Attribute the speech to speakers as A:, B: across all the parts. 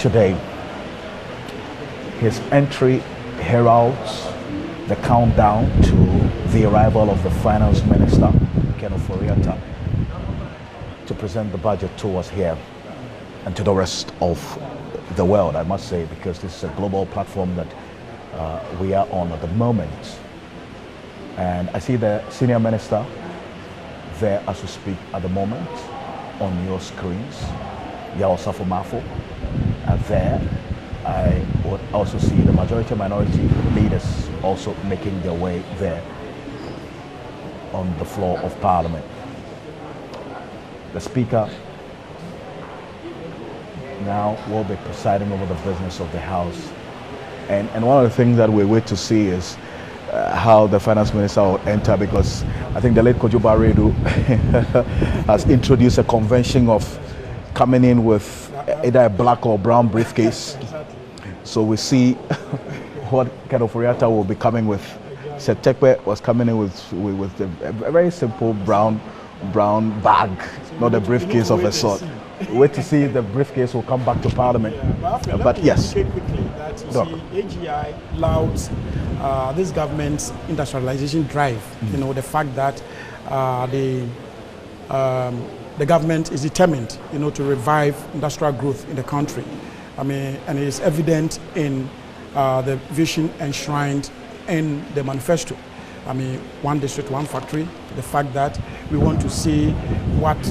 A: today. His entry heralds the countdown to the arrival of the Finance Minister, Ken Ofori-Atta, to present the budget to us here and to the rest of the world, I must say, because this is a global platform that we are on at the moment. And I see the Senior Minister there as we speak at the moment on your screens, Yao Safo-Mafo. And there I would also see the majority minority leaders also making their way there on the floor of Parliament. The Speaker now will be presiding over the business of the House. And one of the things that we wait to see is how the Finance Minister will enter, because I think the late Kojuba Redu has introduced a convention of coming in with either a black or brown briefcase. So we see what kind of Ofori-Atta will be coming with. Setekwe was coming in with a very simple brown bag, not a briefcase of a sort. Wait to see if the briefcase will come back to Parliament. But yes.
B: Quickly that you see AGI louds this government's industrialization drive. You know, the fact that the government is determined, you know, to revive industrial growth in the country. I mean, and it is evident in the vision enshrined in the manifesto. I mean, one district, one factory. The fact that we want to see what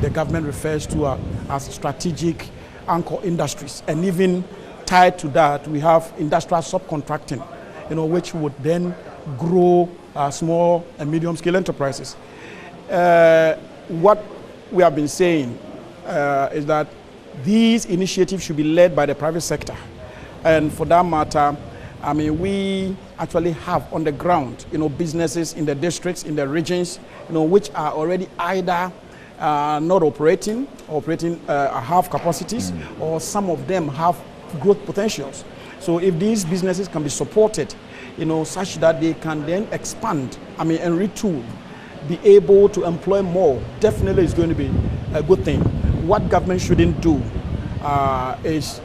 B: the government refers to as strategic anchor industries, and even tied to that, we have industrial subcontracting, you know, which would then grow small and medium-scale enterprises. What we have been saying is that these initiatives should be led by the private sector, and for that matter, I mean, we actually have on the ground, you know, businesses in the districts, in the regions, you know, which are already either not operating, have capacities, or some of them have growth potentials. So if these businesses can be supported, you know, such that they can then expand, I mean, and retool, be able to employ more, definitely is going to be a good thing. What government shouldn't do is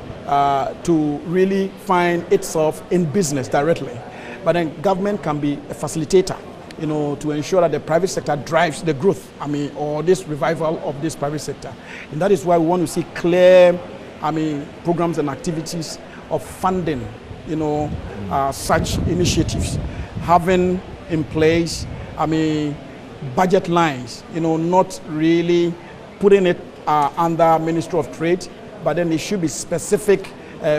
B: to really find itself in business directly. But then government can be a facilitator, you know, to ensure that the private sector drives the growth, I mean, or this revival of this private sector. And that is why we want to see clear, I mean, programs and activities of funding, you know, such initiatives. Having in place, I mean, budget lines, you know, not really putting it under Ministry of Trade, but then it should be specific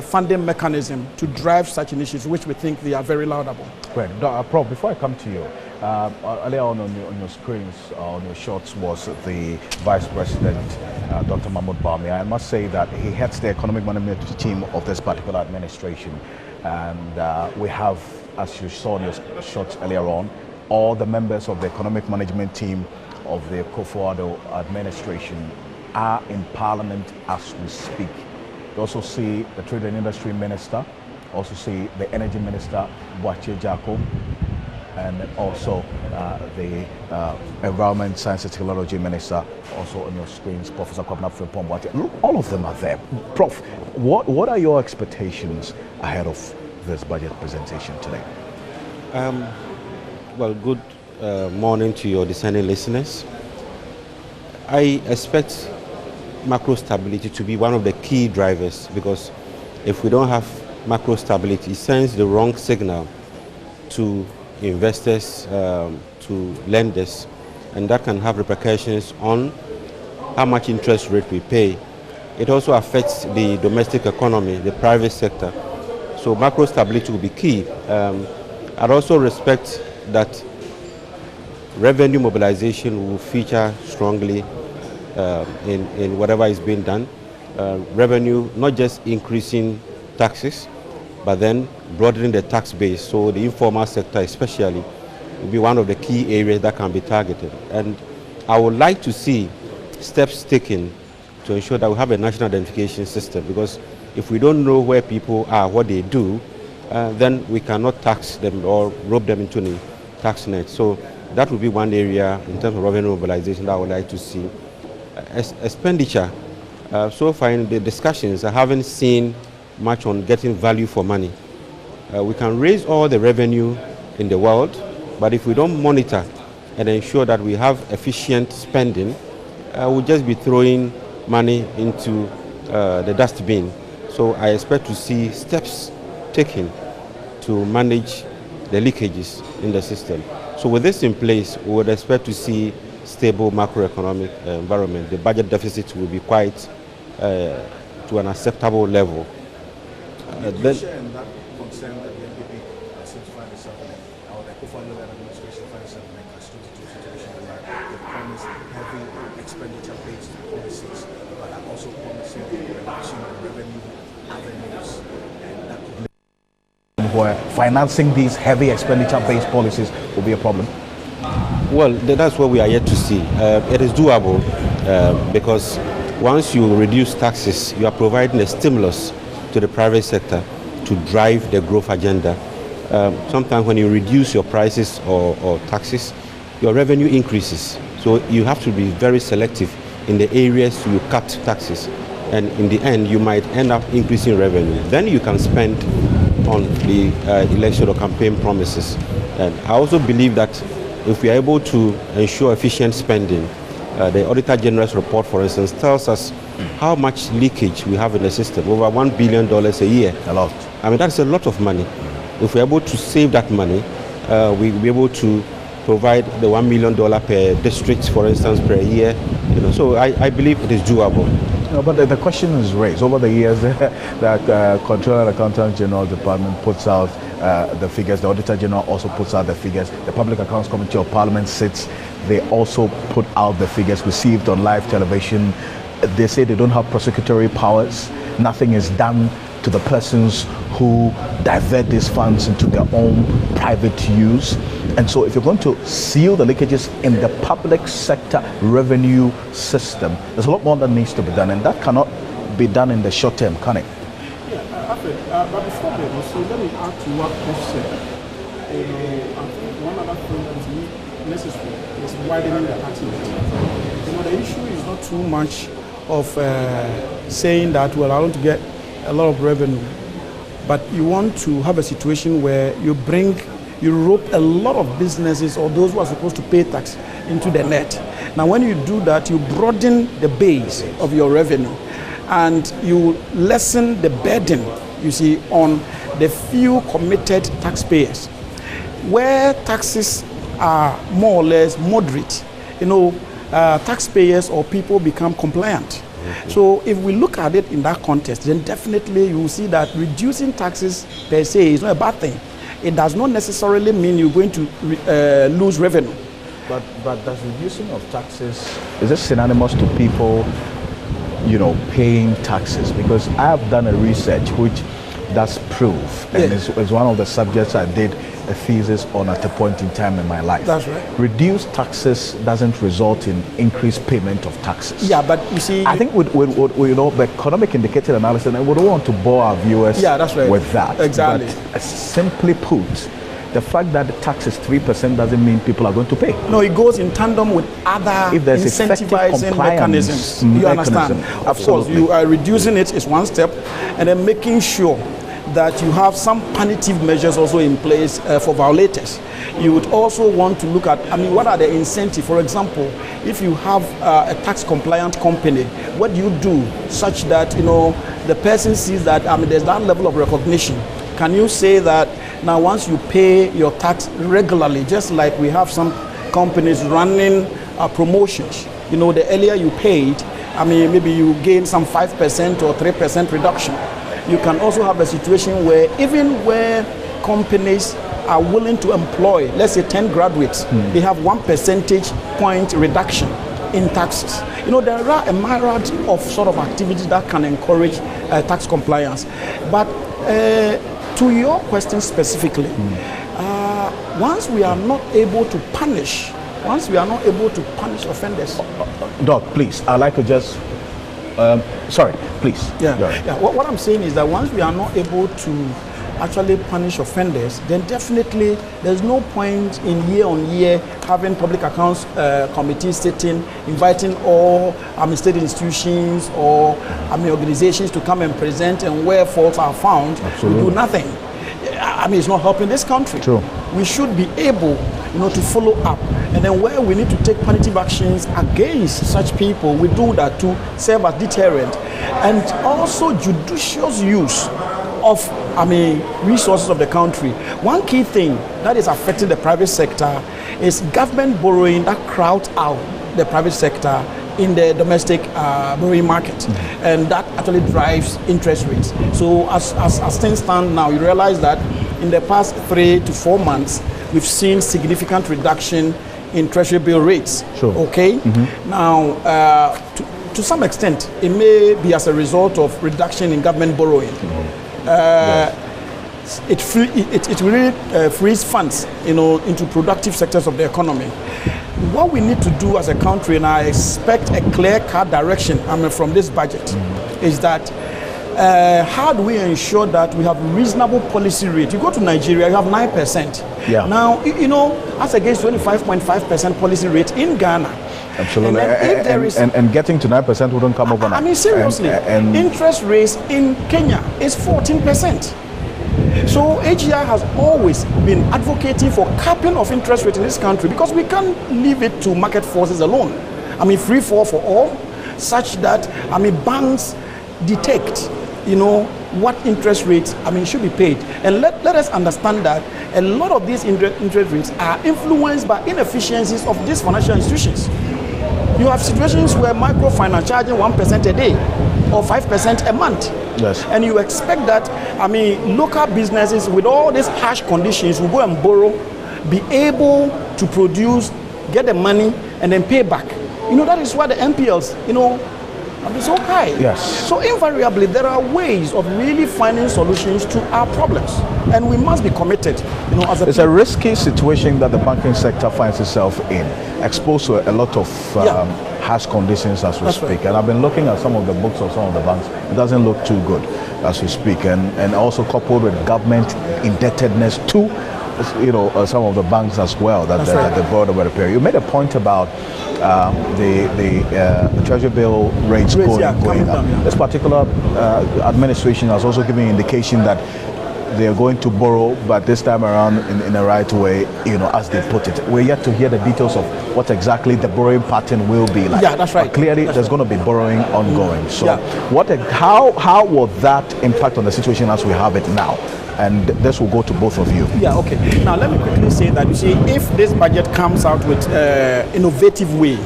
B: funding mechanism to drive such initiatives, which we think they are very laudable.
A: Right. Prof, before I come to you, earlier on your screens, on your shots, was the Vice President, Dr. Mahmoud Bawumia. I must say that he heads the economic management team of this particular administration. And we have, as you saw in your shots earlier on, all the members of the economic management team of the Akufo-Addo administration are in Parliament as we speak. You also see the Trade and Industry Minister, also see the Energy Minister, Boakye Jako, and also the Environment, Science and Technology Minister, also on your screens, Professor Kwabena Frimpong. All of them are there. Prof, what are your expectations ahead of this budget presentation today?
C: Well, good morning to your discerning listeners. I expect macro stability to be one of the key drivers, because if we don't have macro stability, it sends the wrong signal to investors, to lenders, and that can have repercussions on how much interest rate we pay. It also affects the domestic economy, the private sector. So macro stability will be key. I'd also respect that revenue mobilization will feature strongly in whatever is being done. Revenue, not just increasing taxes, but then broadening the tax base. So the informal sector especially will be one of the key areas that can be targeted. And I would like to see steps taken to ensure that we have a national identification system, because if we don't know where people are, what they do, then we cannot tax them or rope them into the tax net. So that would be one area in terms of revenue mobilization that I would like to see. Expenditure, So far in the discussions, I haven't seen much on getting value for money. We can raise all the revenue in the world, but if we don't monitor and ensure that we have efficient spending, we'll just be throwing money into the dustbin. So I expect to see steps taken to manage the leakages in the system. So with this in place, we would expect to see stable macroeconomic environment. The budget deficit will be quite to an acceptable level.
A: Then, share in that concern that the NPP seems to find itself in, or the Kufuor administration finds itself in a situation where they promise heavy expenditure-based policies, but are also promising reduction in revenue avenues, and that could lead where financing these heavy expenditure-based policies will be a problem.
C: Well, that's what we are yet to see. It is doable because once you reduce taxes, you are providing a stimulus to the private sector to drive the growth agenda. Sometimes when you reduce your prices or taxes, your revenue increases. So you have to be very selective in the areas you cut taxes. And in the end, you might end up increasing revenue. Then you can spend on the election or campaign promises. And I also believe that if we are able to ensure efficient spending, the Auditor General's report, for instance, tells us how much leakage we have in the system, over $1 billion a year.
A: A lot.
C: I mean, that's a lot of money. If we're able to save that money, we'll be able to provide the $1 million per district, for instance, per year. So I believe it is doable.
A: No, but the question is raised. Over the years, the Controller and Accountant General Department puts out the figures. The Auditor General also puts out the figures. The Public Accounts Committee of Parliament sits. They also put out the figures received on live television. They say they don't have prosecutory powers. Nothing is done to the persons who divert these funds into their own private use. And so if you're going to seal the leakages in the public sector revenue system, there's a lot more that needs to be done, and that cannot be done in the short term, can it?
B: Yeah, but before that, also, let me add to what Prof said. I think one other thing that is necessary is widening the tax net. The issue is not too much of saying that, well, I want to get a lot of revenue, but you want to have a situation where you rope a lot of businesses or those who are supposed to pay tax into the net. Now, when you do that, you broaden the base of your revenue and you lessen the burden, you see, on the few committed taxpayers. Where taxes are more or less moderate, taxpayers or people become compliant. So if we look at it in that context, then definitely you will see that reducing taxes per se is not a bad thing. It does not necessarily mean you're going to lose revenue.
A: But does reducing of taxes, is it synonymous to people, paying taxes? Because I have done a research which does prove, and it's one of the subjects I did a thesis on at a point in time in my life.
B: That's right.
A: Reduced taxes doesn't result in increased payment of taxes.
B: Yeah, but you see,
A: I think with the economic indicator analysis, and we don't want to bore our viewers
B: that's right.
A: with that.
B: Exactly.
A: But simply put, the fact that the tax is 3% doesn't mean people are going to pay.
B: No, it goes in tandem with other
A: if there's
B: incentivizing mechanisms. You understand? Of course, you are reducing it is one step, and then making sure that you have some punitive measures also in place for violators. You would also want to look at, what are the incentives? For example, if you have a tax compliant company, what do you do such that, the person sees that, there's that level of recognition? Can you say that now once you pay your tax regularly, just like we have some companies running promotions, the earlier you paid, maybe you gain some 5% or 3% reduction. You can also have a situation where even where companies are willing to employ, let's say 10 graduates, they have 1 percentage point reduction in taxes. There are a myriad of sort of activities that can encourage tax compliance. But to your question specifically, once we are not able to punish offenders.
A: Doc, please, I'd like to just sorry, please.
B: Yeah. What I'm saying is that once we are not able to actually punish offenders, then definitely there's no point in year on year having public accounts committees sitting, inviting all state institutions or organizations to come and present, and where faults are found, we do nothing. It's not helping this country.
A: True.
B: We should be able, to follow up, and then where we need to take punitive actions against such people, we do that to serve as deterrent, and also judicious use of resources of the country. One key thing that is affecting the private sector is government borrowing that crowds out the private sector in the domestic borrowing market, and that actually drives interest rates. So as things stand now, you realize that in the past 3 to 4 months, we've seen significant reduction in treasury bill rates.
A: Sure.
B: Okay. Now, to some extent, it may be as a result of reduction in government borrowing. It really frees funds, into productive sectors of the economy. What we need to do as a country, and I expect a clear-cut direction from this budget, is that how do we ensure that we have reasonable policy rate? You go to Nigeria, you have 9%.
A: Yeah.
B: Now, as against 25.5% policy rate in Ghana.
A: Absolutely. And getting to 9% wouldn't come overnight.
B: Seriously. And interest rates in Kenya is 14%. So AGI has always been advocating for capping of interest rate in this country, because we can't leave it to market forces alone. Free fall for all, such that banks detect what interest rates should be paid. And let us understand that a lot of these interest rates are influenced by inefficiencies of these financial institutions. You have situations where microfinance charging 1% a day or 5% a month.
A: Yes.
B: And you expect that local businesses with all these harsh conditions will go and borrow, be able to produce, get the money, and then pay back. That is why the NPLs, it's so high.
A: Yes.
B: So invariably, there are ways of really finding solutions to our problems, and we must be committed. As
A: it's a risky situation that the banking sector finds itself in, exposed to a lot of harsh conditions as we speak. Right. And I've been looking at some of the books of some of the banks. It doesn't look too good as we speak, and also coupled with government indebtedness to some of the banks as well that they brought over the period. You made a point about the treasury bill rates going up. This particular administration has also given indication that they are going to borrow, but this time around in the right way, as they put it. We're yet to hear the details of what exactly the borrowing pattern will be like.
B: Yeah, that's right.
A: But clearly, there's going to be borrowing ongoing. So, how will that impact on the situation as we have it now? And this will go to both of you. Yeah,
B: okay. Now, let me quickly say that, if this budget comes out with innovative way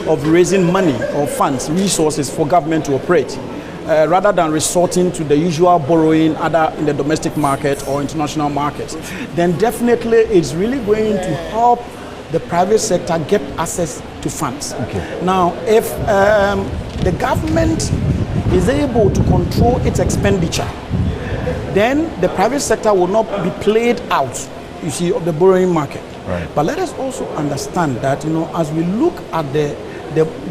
B: of raising money or funds, resources for government to operate, rather than resorting to the usual borrowing either in the domestic market or international markets, then definitely it's really going to help the private sector get access to funds.
A: Okay.
B: Now, if the government is able to control its expenditure, then the private sector will not be played out, of the borrowing market.
A: Right.
B: But let us also understand that, as we look at the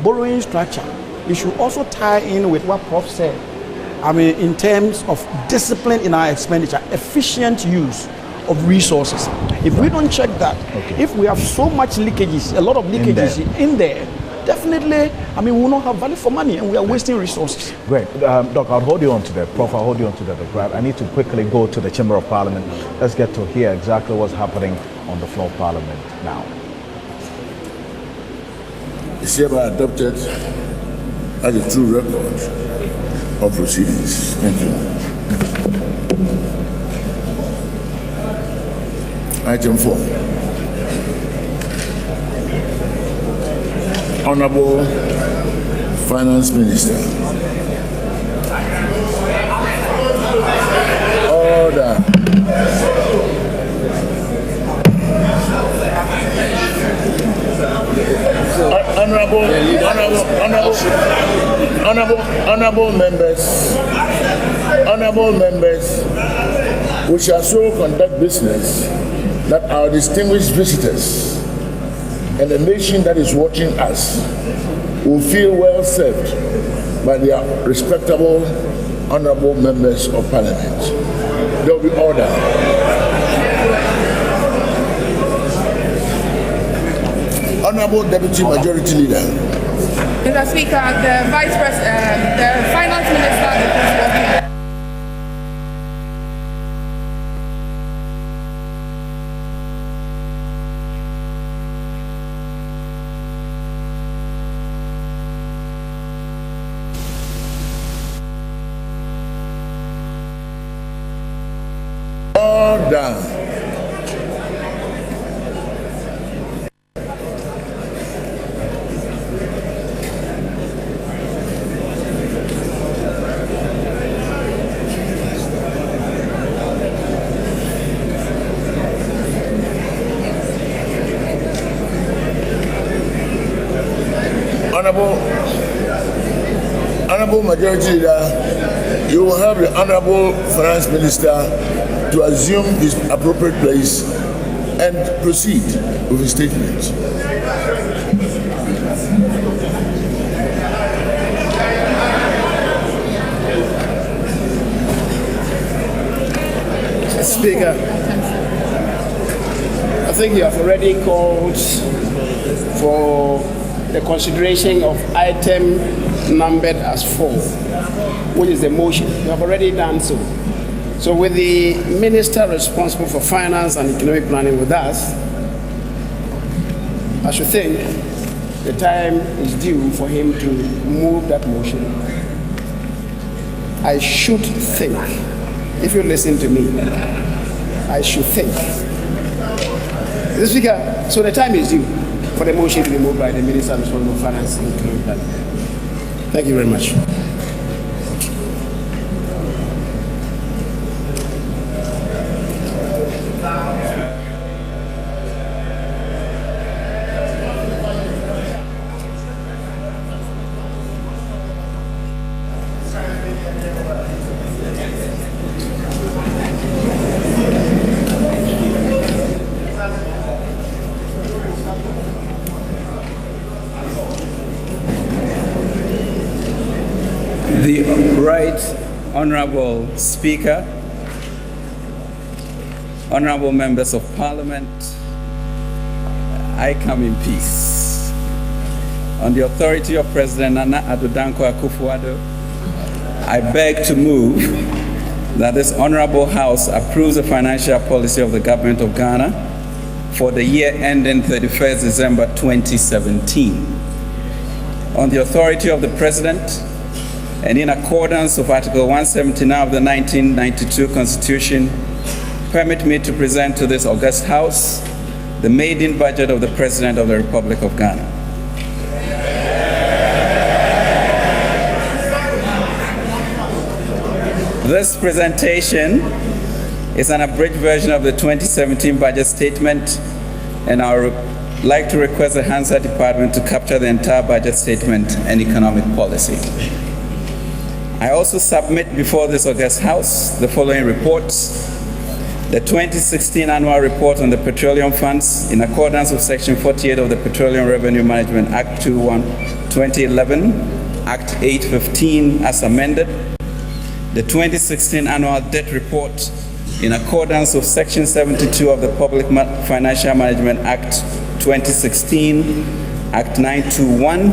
B: borrowing structure, it should also tie in with what Prof said. In terms of discipline in our expenditure, efficient use of resources. If we don't check that, if we have so much leakages, a lot of leakages in there, definitely, we will not have value for money, and we are wasting resources.
A: Great. Doc, I'll hold you on to that. Prof, I'll hold you on to that. I need to quickly go to the Chamber of Parliament. Let's get to hear exactly what's happening on the floor of Parliament now.
D: It's hereby adopted as a true record of proceedings. Thank you. Item 4. Honorable Finance Minister. Order. Honorable members, we shall so conduct business that our distinguished visitors and the nation that is watching us will feel well served by their respectable honorable members of Parliament. there will be order. Honorable Deputy Majority Leader.
E: Mr. Speaker, the Vice President, the Finance Minister is working.
D: Order. Honorable Majority Leader, you will have the Honorable Finance Minister to assume his appropriate place and proceed with his statement.
F: Speaker, I think you have already called for the consideration of item numbered as 4, which is the motion. You have already done so. So with the Minister responsible for finance and economic planning with us, I should think the time is due for him to move that motion. I should think, if you listen to me, I should think. Mr. Speaker, so the time is due for the motion to be moved by the Minister responsible for finance and economic planning. Thank you very much.
G: The Right Honourable Speaker, Honourable Members of Parliament, I come in peace. On the authority of President Nana Addo Dankwa Akufo-Addo, I beg to move that this Honourable House approves the financial policy of the Government of Ghana for the year ending 31st December 2017. On the authority of the President, and in accordance with Article 179 of the 1992 Constitution, permit me to present to this august House the maiden budget of the President of the Republic of Ghana. This presentation is an abridged version of the 2017 budget statement, and I would like to request the Hansard Department to capture the entire budget statement and economic policy. I also submit before this august House the following reports. The 2016 annual report on the petroleum funds in accordance with Section 48 of the Petroleum Revenue Management Act 2011, Act 815 as amended. The 2016 annual debt report in accordance with Section 72 of the Public Financial Management Act 2016, Act 921,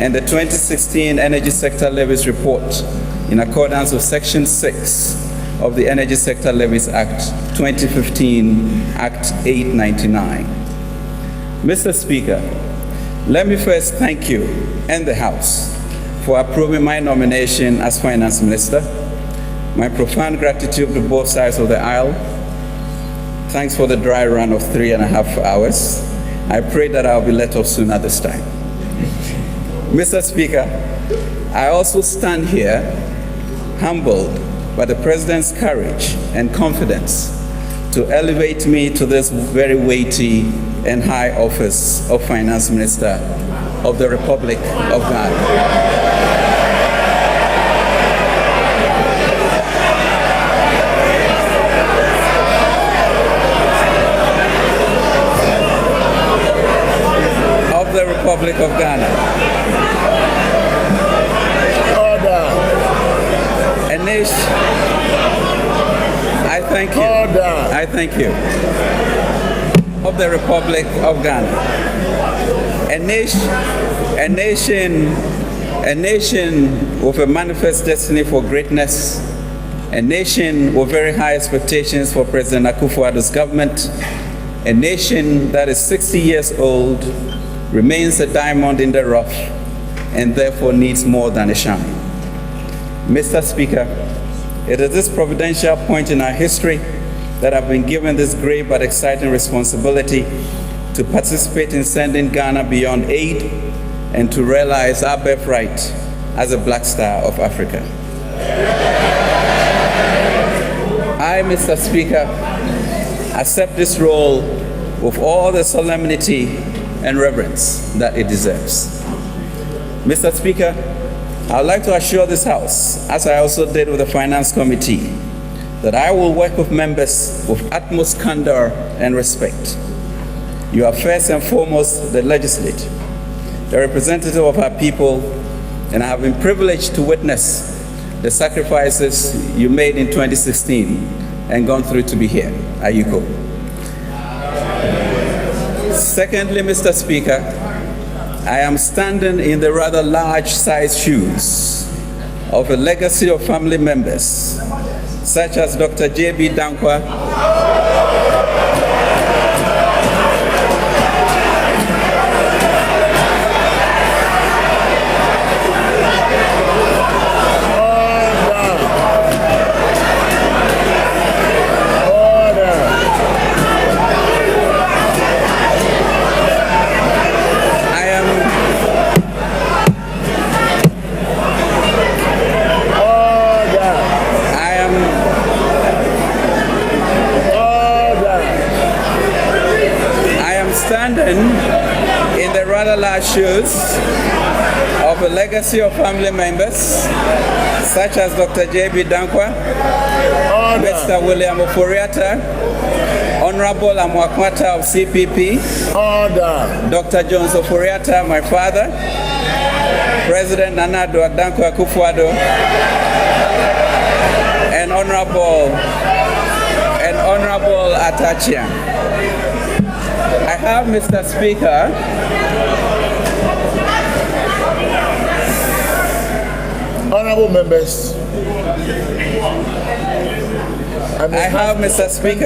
G: and the 2016 Energy Sector Levies Report in accordance with Section 6 of the Energy Sector Levies Act 2015, Act 899. Mr. Speaker, let me first thank you and the House for approving my nomination as Finance Minister. My profound gratitude to both sides of the aisle. Thanks for the dry run of 3.5 hours. I pray that I'll be let off sooner this time. Mr. Speaker, I also stand here humbled by the President's courage and confidence to elevate me to this very weighty and high office of Finance Minister of the Republic of Ghana. Of the Republic of Ghana. I thank you.
D: Order.
G: I thank you. Of the Republic of Ghana. A nation with a manifest destiny for greatness, a nation with very high expectations for President Akufo-Addo's government, a nation that is 60 years old, remains a diamond in the rough, and therefore needs more than a shine. Mr. Speaker, it is this providential point in our history that I've been given this great but exciting responsibility to participate in sending Ghana beyond aid and to realize our birthright as a Black Star of Africa. I, Mr. Speaker, accept this role with all the solemnity and reverence that it deserves. Mr. Speaker, I would like to assure this House, as I also did with the Finance Committee, that I will work with members with utmost candor and respect. You are first and foremost the legislature, the representative of our people, and I have been privileged to witness the sacrifices you made in 2016 and gone through to be here. Ayuko. Secondly, Mr. Speaker, I am standing in the rather large-sized shoes of a legacy of family members, such as Dr. J.B. Dankwa, in the rather large shoes of a legacy of family members, such as Dr. J.B. Dankwa, Mr. William Oforiatta, Honorable Amwakwata of CPP, Dr. Jones Oforiatta, my father, President Nana Dankwa Akufo-Addo, and Honorable Atachia. I have, Mr. Speaker,
D: honorable members,
G: I have, Mr. Speaker,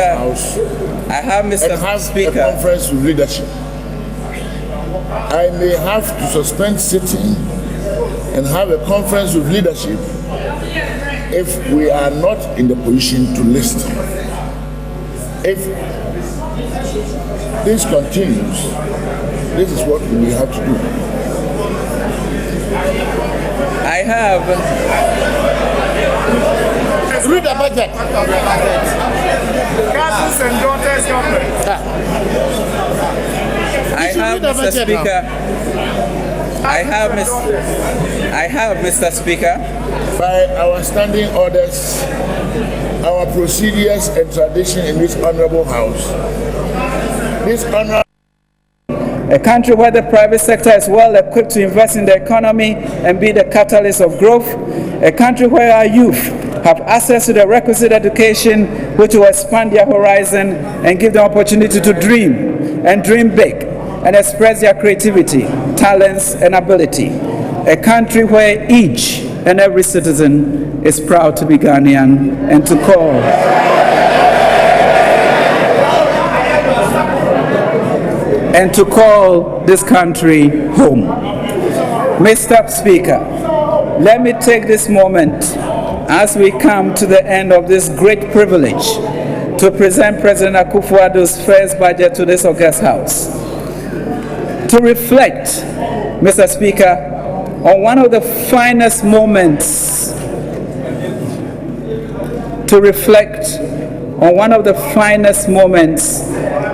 G: I have, Mr. Speaker,
D: a conference with leadership. I may have to suspend sitting and have a conference with leadership if we are not in the position to listen. If this continues, this is what we have to do.
G: I have.
D: Read the budget.
H: Cousins and daughters government.
G: I have, Mr. Speaker. I have, Mr. Speaker.
D: By our standing orders, our procedures and tradition in this honorable House.
G: A country where the private sector is well equipped to invest in the economy and be the catalyst of growth. A country where our youth have access to the requisite education which will expand their horizon and give them opportunity to dream and dream big and express their creativity, talents, and ability. A country where each and every citizen is proud to be Ghanaian and to call this country home. Mr. Speaker, let me take this moment as we come to the end of this great privilege to present President Akufo-Addo's first budget to this august House. To reflect, Mr. Speaker, on one of the finest moments,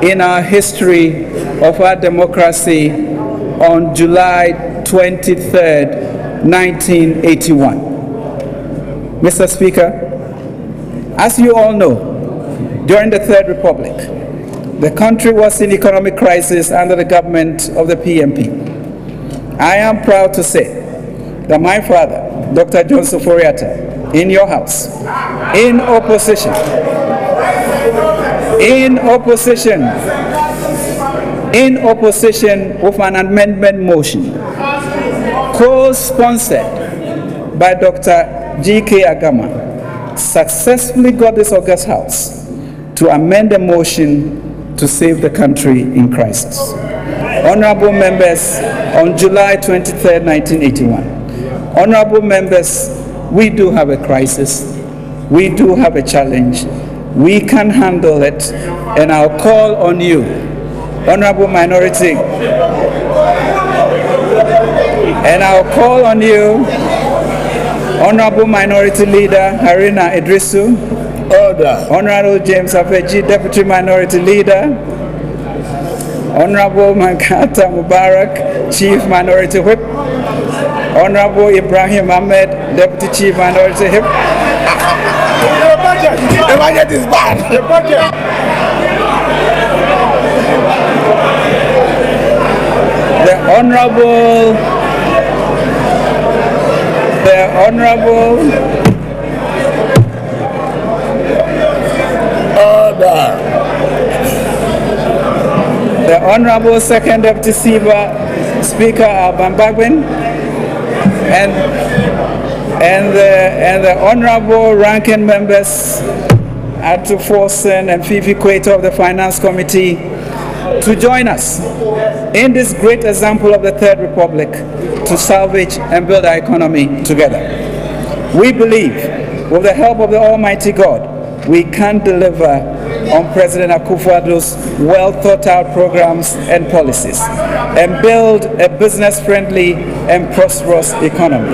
G: in our history of our democracy on July 23rd, 1981. Mr. Speaker, as you all know, during the Third Republic, the country was in economic crisis under the government of the PMP. I am proud to say that my father, Dr. Jones Oforiatta, in your House, in opposition, in opposition with an amendment motion co-sponsored by Dr. G.K. Agama, successfully got this august house to amend the motion to save the country in crisis. Honorable members, on July 23, 1981, honorable members, we do have a crisis. We do have a challenge. We can handle it, and I'll call on you, honorable minority, and I'll call on you, honorable minority leader Haruna Idrisu,
D: Order.
G: honorable James Afeji, deputy minority leader, honorable Mankata Mubarak, chief minority whip, honorable Ibrahim Ahmed, deputy chief minority whip.
D: The budget is bad. The budget.
G: The honorable
D: Order.
G: The honorable second deputy speaker Alban Bagwin, and the honorable ranking members Atu Forsen and Fifi Quato of the Finance Committee to join us in this great example of the Third Republic to salvage and build our economy together. We believe, with the help of the Almighty God, we can deliver on President Akufo-Addo's well-thought-out programs and policies and build a business-friendly and prosperous economy.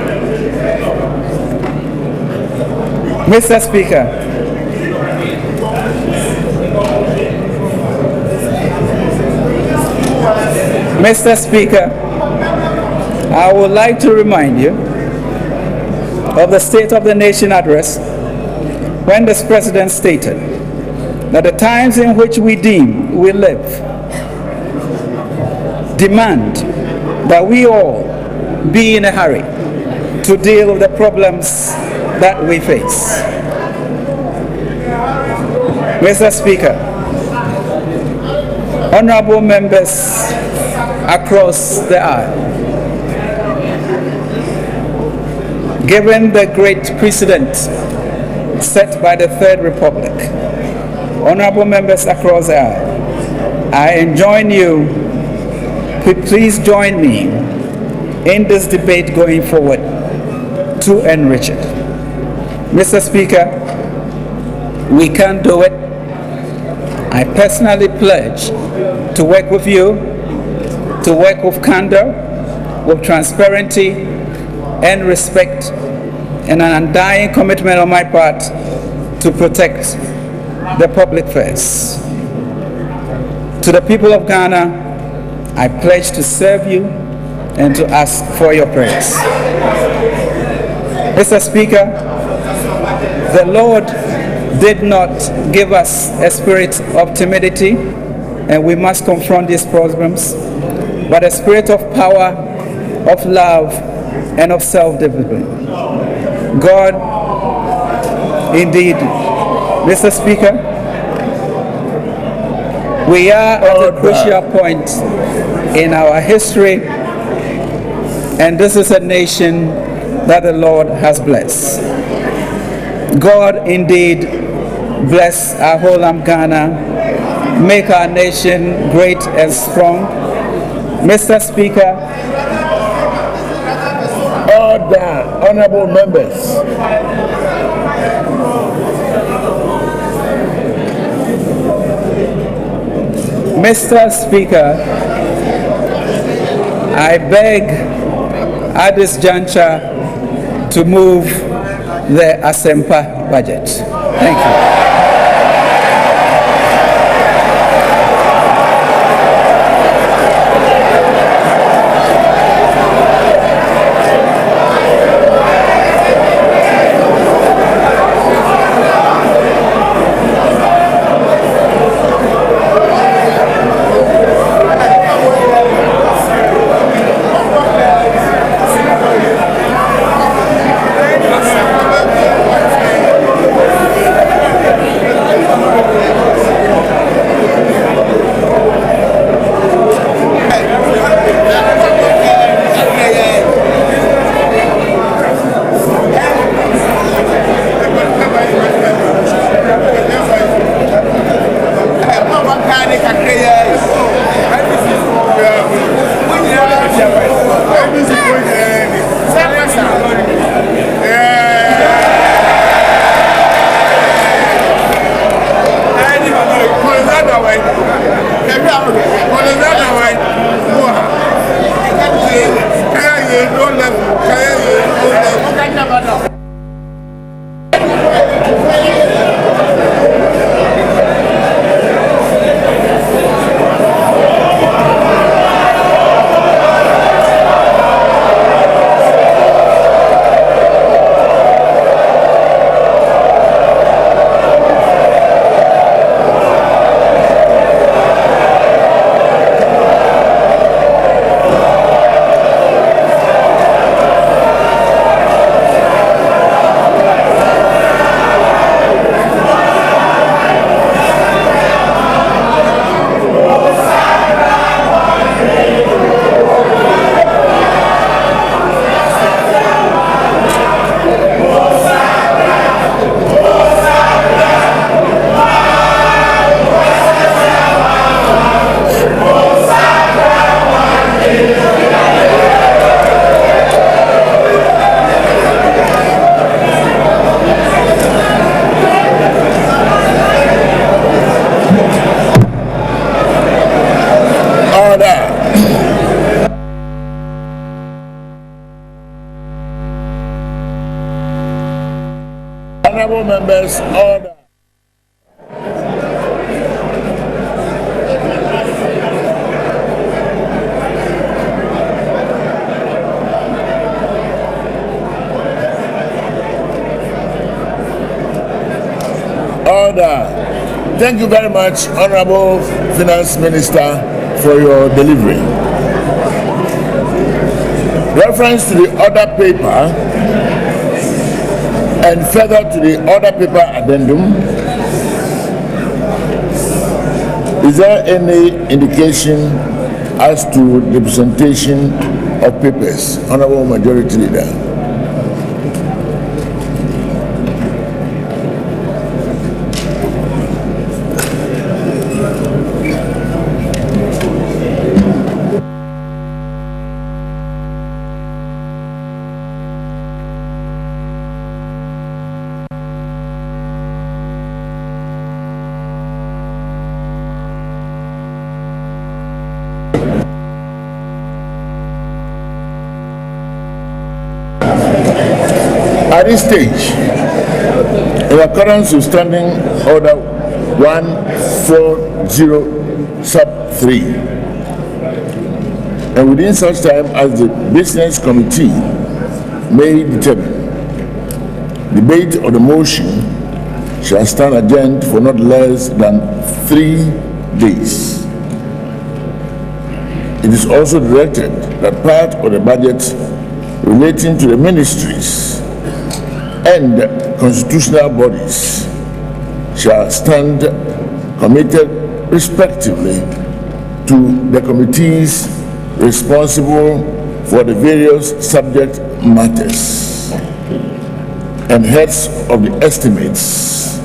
G: Mr. Speaker, I would like to remind you of the State of the Nation address when this President stated that the times in which we deem we live demand that we all be in a hurry to deal with the problems that we face. Mr. Speaker, honorable members across the aisle, given the great precedent set by the Third Republic, honorable members across the aisle, I enjoin you, please join me in this debate going forward to enrich it. Mr. Speaker, we can do it. I personally pledge to work with you, to work with candor, with transparency and respect, and an undying commitment on my part to protect the public affairs. To the people of Ghana, I pledge to serve you and to ask for your prayers. Mr. Speaker, the Lord did not give us a spirit of timidity, and we must confront these problems, but a spirit of power, of love, and of self-discipline. God, indeed, Mr. Speaker, we are at a crucial point in our history, and this is a nation that the Lord has blessed. God, indeed, bless our whole Ghana, make our nation great and strong. Mr. Speaker,
D: Order. Honorable members.
G: Mr. Speaker, I beg at this juncture to move the Asempa budget. Thank you.
D: members, order. Order. Thank you very much, Honorable Finance Minister, for your delivery. Reference to the order paper and further to the order paper addendum, is there any indication as to the presentation of papers? Honorable Majority Leader. At this stage, in accordance with Standing Order 140 sub 3, and within such time as the Business Committee may determine, debate of the motion shall stand adjourned for not less than 3 days. It is also directed that part of the budget relating to the ministries and constitutional bodies shall stand committed respectively to the committees responsible for the various subject matters and heads of the estimates,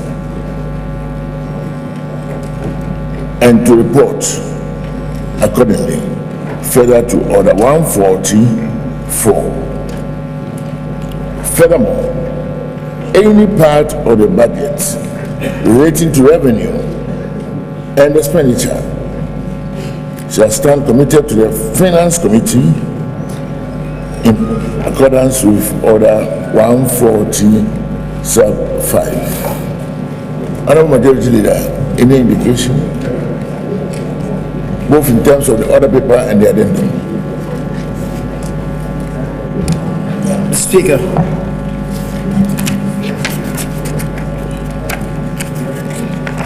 D: and to report accordingly. Further to Order 144. Furthermore, any part of the budget relating to revenue and expenditure shall stand committed to the Finance Committee in accordance with Order 140 sub 5. Honorable Majority Leader, any indication, both in terms of the order paper and the addendum?
F: Speaker,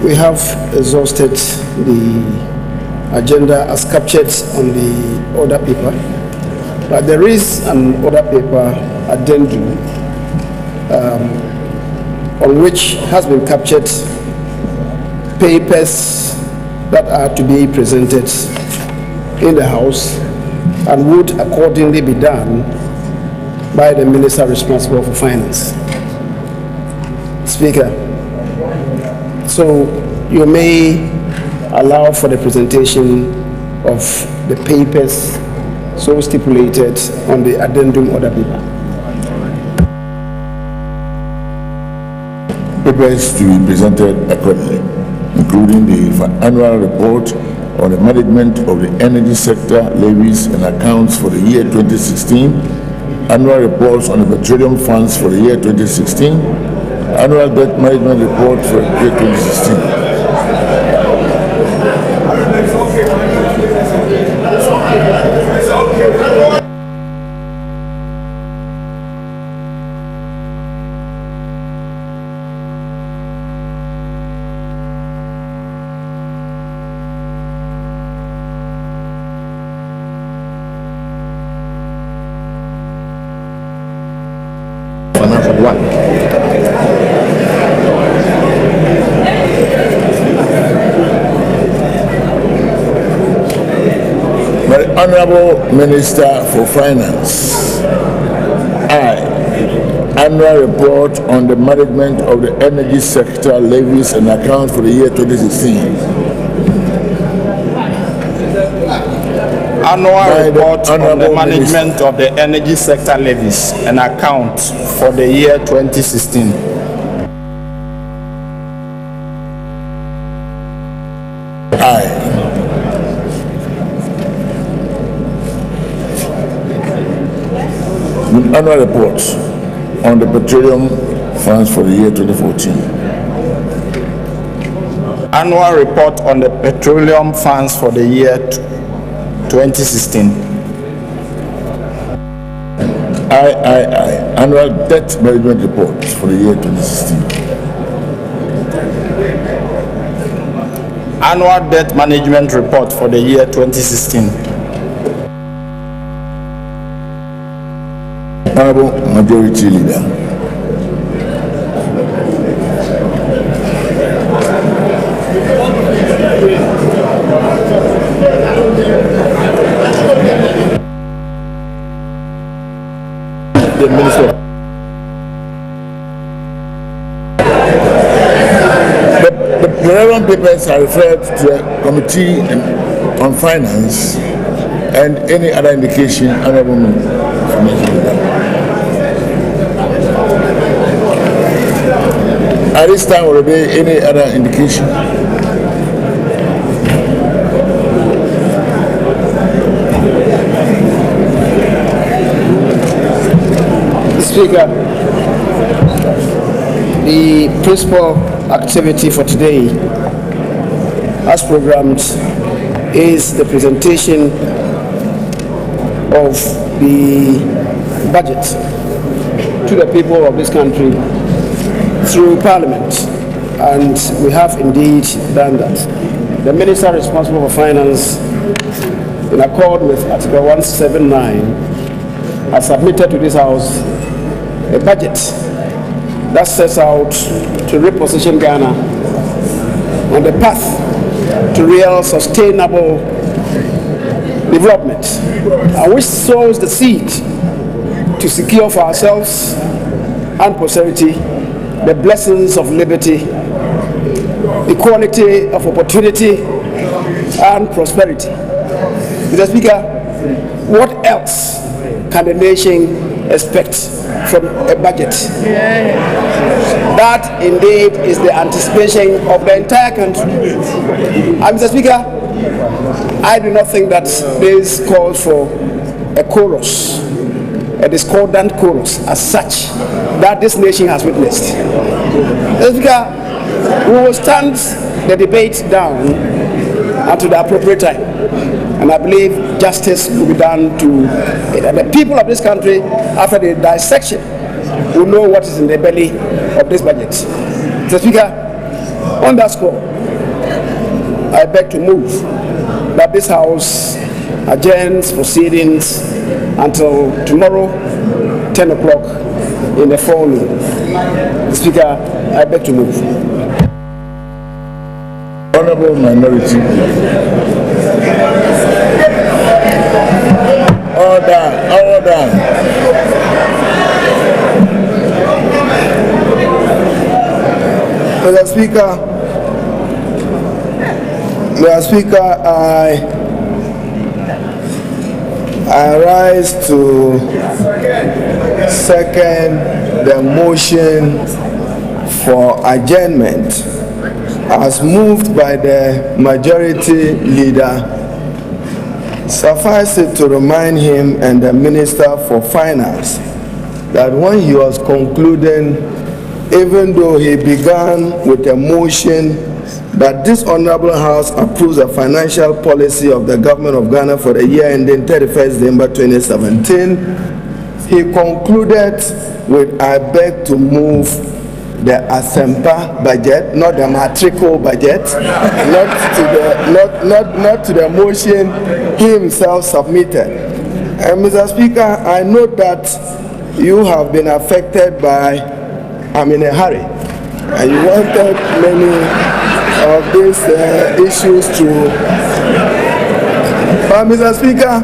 F: we have exhausted the agenda as captured on the order paper, but there is an order paper addendum on which has been captured papers that are to be presented in the House and would accordingly be done by the Minister responsible for Finance. Speaker, so you may allow for the presentation of the papers so stipulated on the addendum order paper.
D: Papers to be presented accordingly, including the annual report on the management of the energy sector levies and accounts for the year 2016, annual reports on the petroleum funds for the year 2016, annual debt management report for the year 2016. Very Honorable Minister for Finance, Annual Report on the Management of the Energy Sector Levies and Accounts for the year 2016.
B: Annual report on the management of the energy sector levies and accounts for the year 2016.
D: Annual reports on the petroleum funds for the year 2014.
H: Annual report on the petroleum funds for the year 2016.
D: Annual debt management report for the year 2016.
H: Annual debt management report for the year 2016.
D: Honorable Majority Leader. The Minister. The relevant papers are referred to the Committee on Finance and any other indication, Honorable Financial Leader. At this time, will there be any other indication?
F: Speaker, the principal activity for today, as programmed, is the presentation of the budget to the people of this country through Parliament, and we have indeed done that. The Minister responsible for Finance, in accord with Article 179, has submitted to this House a budget that sets out to reposition Ghana on the path to real sustainable development, and which sows the seed to secure for ourselves and posterity the blessings of liberty, equality of opportunity, and prosperity. Mr. Speaker, what else can the nation expect from a budget? That indeed is the anticipation of the entire country. And Mr. Speaker, I do not think that this calls for a chorus, a discordant chorus as such that this nation has witnessed. Mr. Speaker, we will stand the debate down until the appropriate time, and I believe justice will be done to the people of this country. After the dissection, will know what is in the belly of this budget. Mr. Speaker, on that score, I beg to move that this House adjourns proceedings until tomorrow, 10 o'clock in the forenoon. Mr. Speaker, I beg to move.
D: Honorable Minority. Order.
I: Mr. Speaker, I rise to second the motion for adjournment as moved by the Majority Leader. Suffice it to remind him and the Minister for Finance that when he was concluding, even though he began with a motion that this Honorable House approves the financial policy of the Government of Ghana for the year ending 31st December 2017, he concluded with, I beg to move the Asempa budget, not the matricle budget, not to the motion he himself submitted. And Mr. Speaker, I note that you have been affected by I'm in a hurry, and you wanted many of these issues to. But Mr. Speaker,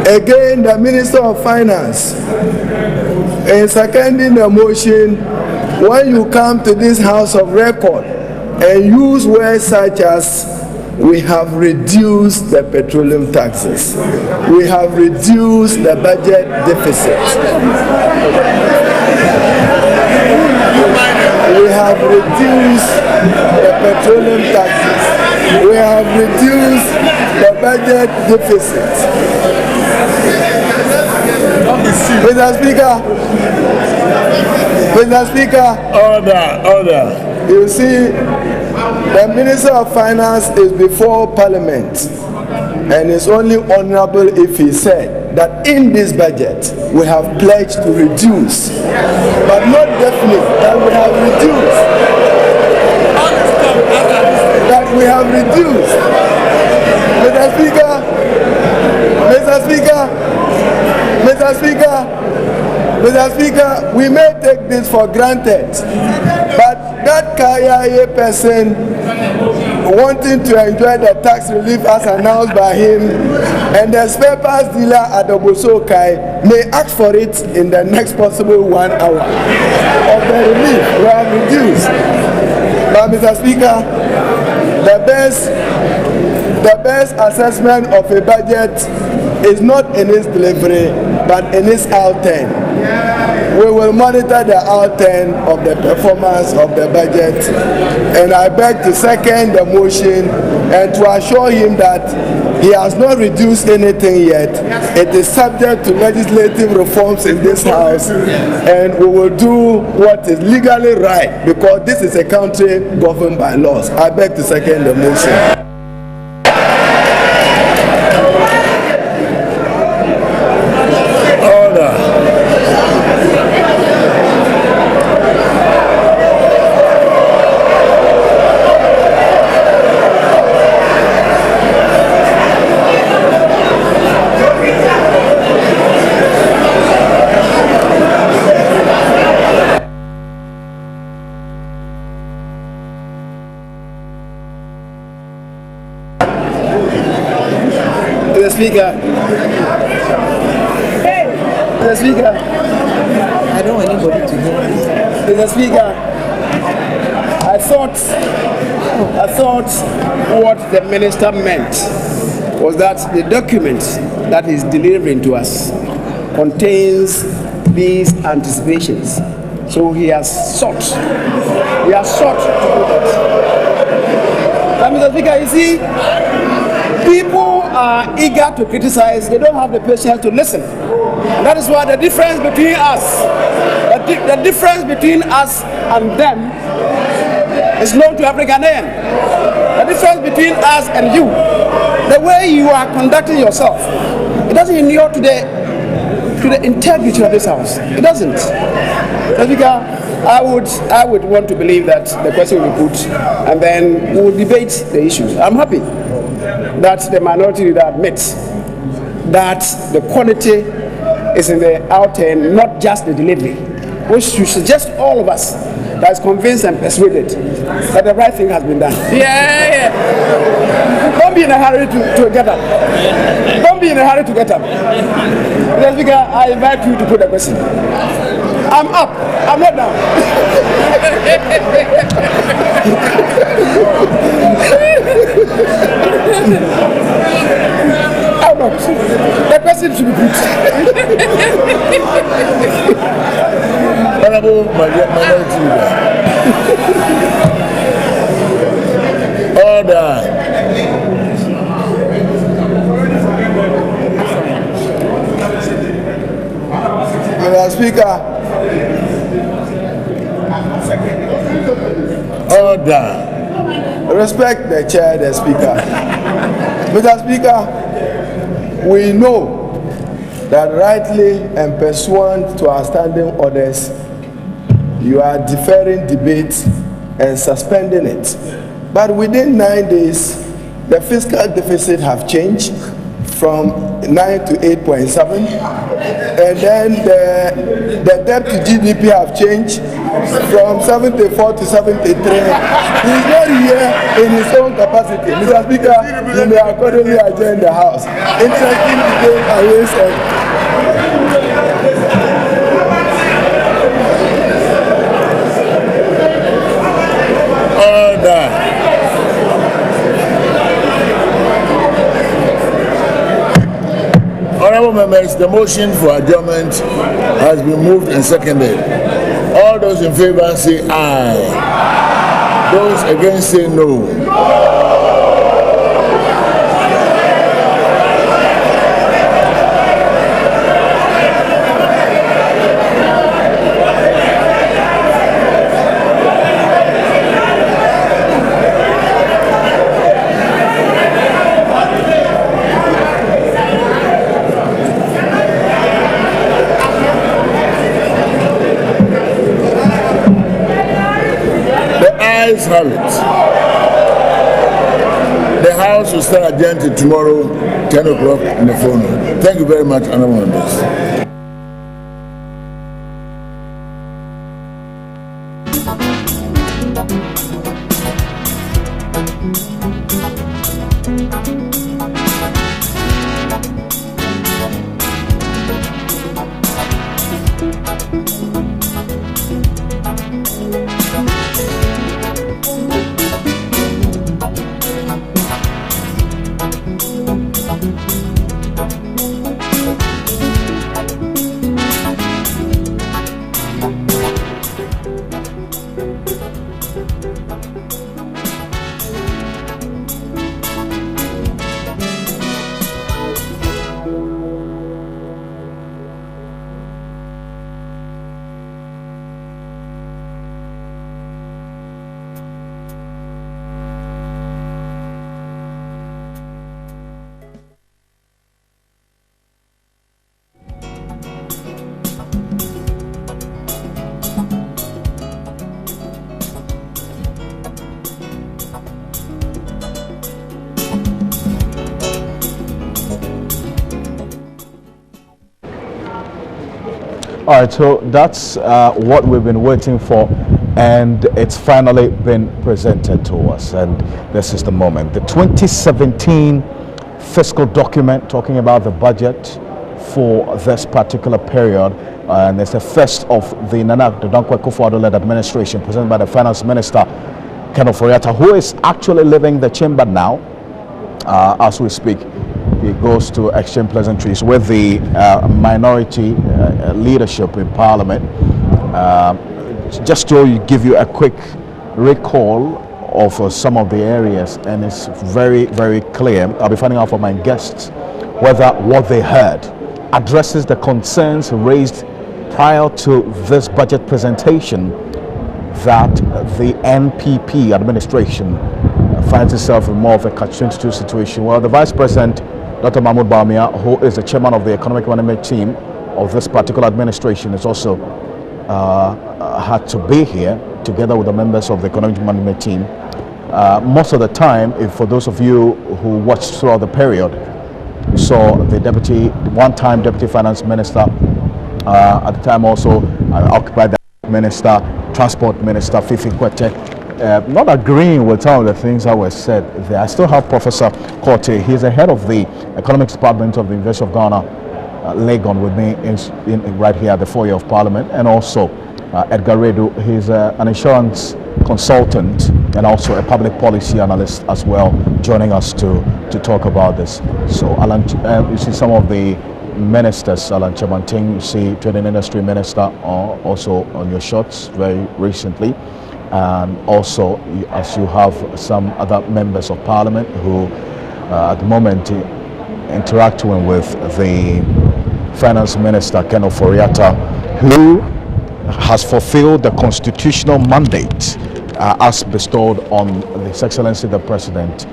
I: again, the Minister of Finance, in seconding the motion, when you come to this House of Record and use words such as we have reduced the petroleum taxes, we have reduced the budget deficit, we have reduced the petroleum taxes, we have reduced the budget deficit. Mr. Speaker. Mr. Speaker.
D: Order.
I: You see, the Minister of Finance is before Parliament, and it's only honorable if he said that in this budget we have pledged to reduce, but not definite that we have reduced. That we have reduced. Mr. Speaker, Mr. Speaker, Mr. Speaker, Mr. Speaker, we may take this for granted, but that Kaya person wanting to enjoy the tax relief as announced by him and the spare parts dealer at the Bosokai may ask for it in the next possible 1 hour of the relief we have reduced. But Mr. Speaker, the best assessment of a budget is not in its delivery but in its outturn. We will monitor the outturn of the performance of the budget, and I beg to second the motion and to assure him that he has not reduced anything yet. It is subject to legislative reforms in this house, and we will do what is legally right because this is a country governed by laws. I beg to second the motion.
F: Speaker. Mr. Speaker.
J: I don't want anybody to hear this.
F: Mr. Speaker, I thought what the minister meant was that the document that he's delivering to us contains these anticipations. So he has sought to do that. Now, Mr. Speaker, you see, people are eager to criticize, they don't have the patience to listen. And that is why the difference between us, the difference between us and them is known to every Ghanaian. The difference between us and you, the way you are conducting yourself, it doesn't inure to the integrity of this house. It doesn't. Speaker, I would want to believe that the question will be put and then we will debate the issues. I'm happy that the minority leader admits that the quality is in the outturn, not just the delivery, which should suggest all of us that is convinced and persuaded that the right thing has been done. Yeah. Don't be in a hurry to get up. Don't be in a hurry to get up. Mr. Speaker, I invite you to put the question. I'm up. I'm not down. I'm not. The question should be put.
D: Honorable Minority Leader. Order.
I: Mr. Speaker.
D: Order.
I: Respect the chair, the speaker. Mr. Speaker, we know that rightly and pursuant to our standing orders, you are deferring debate and suspending it. But within 9 days, the fiscal deficit have changed from 9 to 8.7, and then the debt to GDP have changed from 74 to 73. He is not here in his own capacity. Mr. Speaker, you may accordingly adjourn the House. Interesting debate arranged.
D: Order. Honorable members, the motion for adjournment has been moved and seconded. All those in favor say aye. Those against say no. ayes have it. The House will start adjourned till tomorrow, 10 o'clock in the forenoon. Thank you very much, honorable members.
A: All right, so that's what we've been waiting for, and it's finally been presented to us, and this is the moment. The 2017 fiscal document talking about the budget for this particular period, and it's the first of the Nana Dankwa Akufo-Addo-led administration presented by the Finance Minister, Ken Ofori-Atta, who is actually leaving the chamber now as we speak. He goes to exchange pleasantries with the minority leadership in Parliament. Just to give you a quick recall of some of the areas, and it's very, very clear. I'll be finding out from my guests whether what they heard addresses the concerns raised prior to this budget presentation that the NPP administration finds itself in more of a catch-22 situation. Well, the Vice President, Dr. Mahmoud Bawumia, who is the chairman of the economic management team of this particular administration, is also had to be here together with the members of the economic management team. Most of the time, if for those of you who watched throughout the period, you saw the one-time deputy finance minister, at the time also occupied the minister, transport minister, Fifi Kwete, not agreeing with some of the things that were said there. I still have Professor Korte. He's the head of the economics department of the University of Ghana, Legon, with me right here at the foyer of Parliament, and also Edgar Redu. He's an insurance consultant and also a public policy analyst as well, joining us to talk about this. So Alan, you see some of the ministers, Alan Chamanting, you see Trading Industry Minister also on your shots very recently. And also, as you have some other members of Parliament who at the moment interacting with the Finance Minister, Ken Ofori-Atta, who has fulfilled the constitutional mandate as bestowed on His Excellency the President,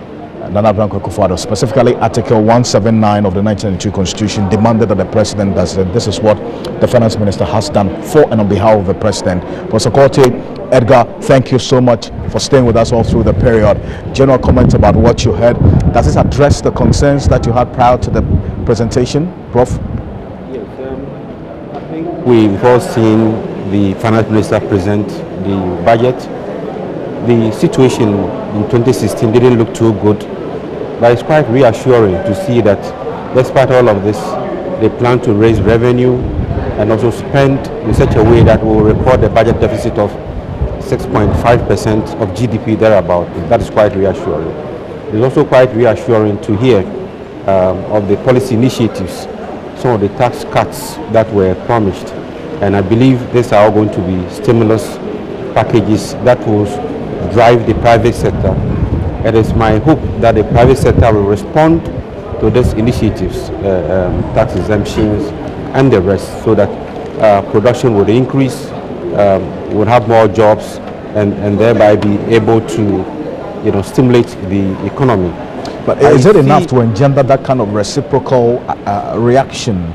A: Nana Akufo-Addo. Specifically, Article 179 of the 1992 Constitution demanded that the President does it. This is what the Finance Minister has done for and on behalf of the President. Professor Korte, Edgar, thank you so much for staying with us all through the period. General comments about what you heard. Does this address the concerns that you had prior to the presentation, Prof?
C: Yes, I think we've all seen the Finance Minister present the budget. The situation in 2016 didn't look too good, but it's quite reassuring to see that despite all of this, they plan to raise revenue and also spend in such a way that will record a budget deficit of 6.5% of GDP thereabout. That is quite reassuring. It's also quite reassuring to hear of the policy initiatives, some of the tax cuts that were promised. And I believe these are all going to be stimulus packages that will drive the private sector. It is my hope that the private sector will respond to these initiatives, tax exemptions and the rest, so that production would increase, would have more jobs, and thereby be able to, stimulate the economy.
A: But is it enough to engender that kind of reciprocal reaction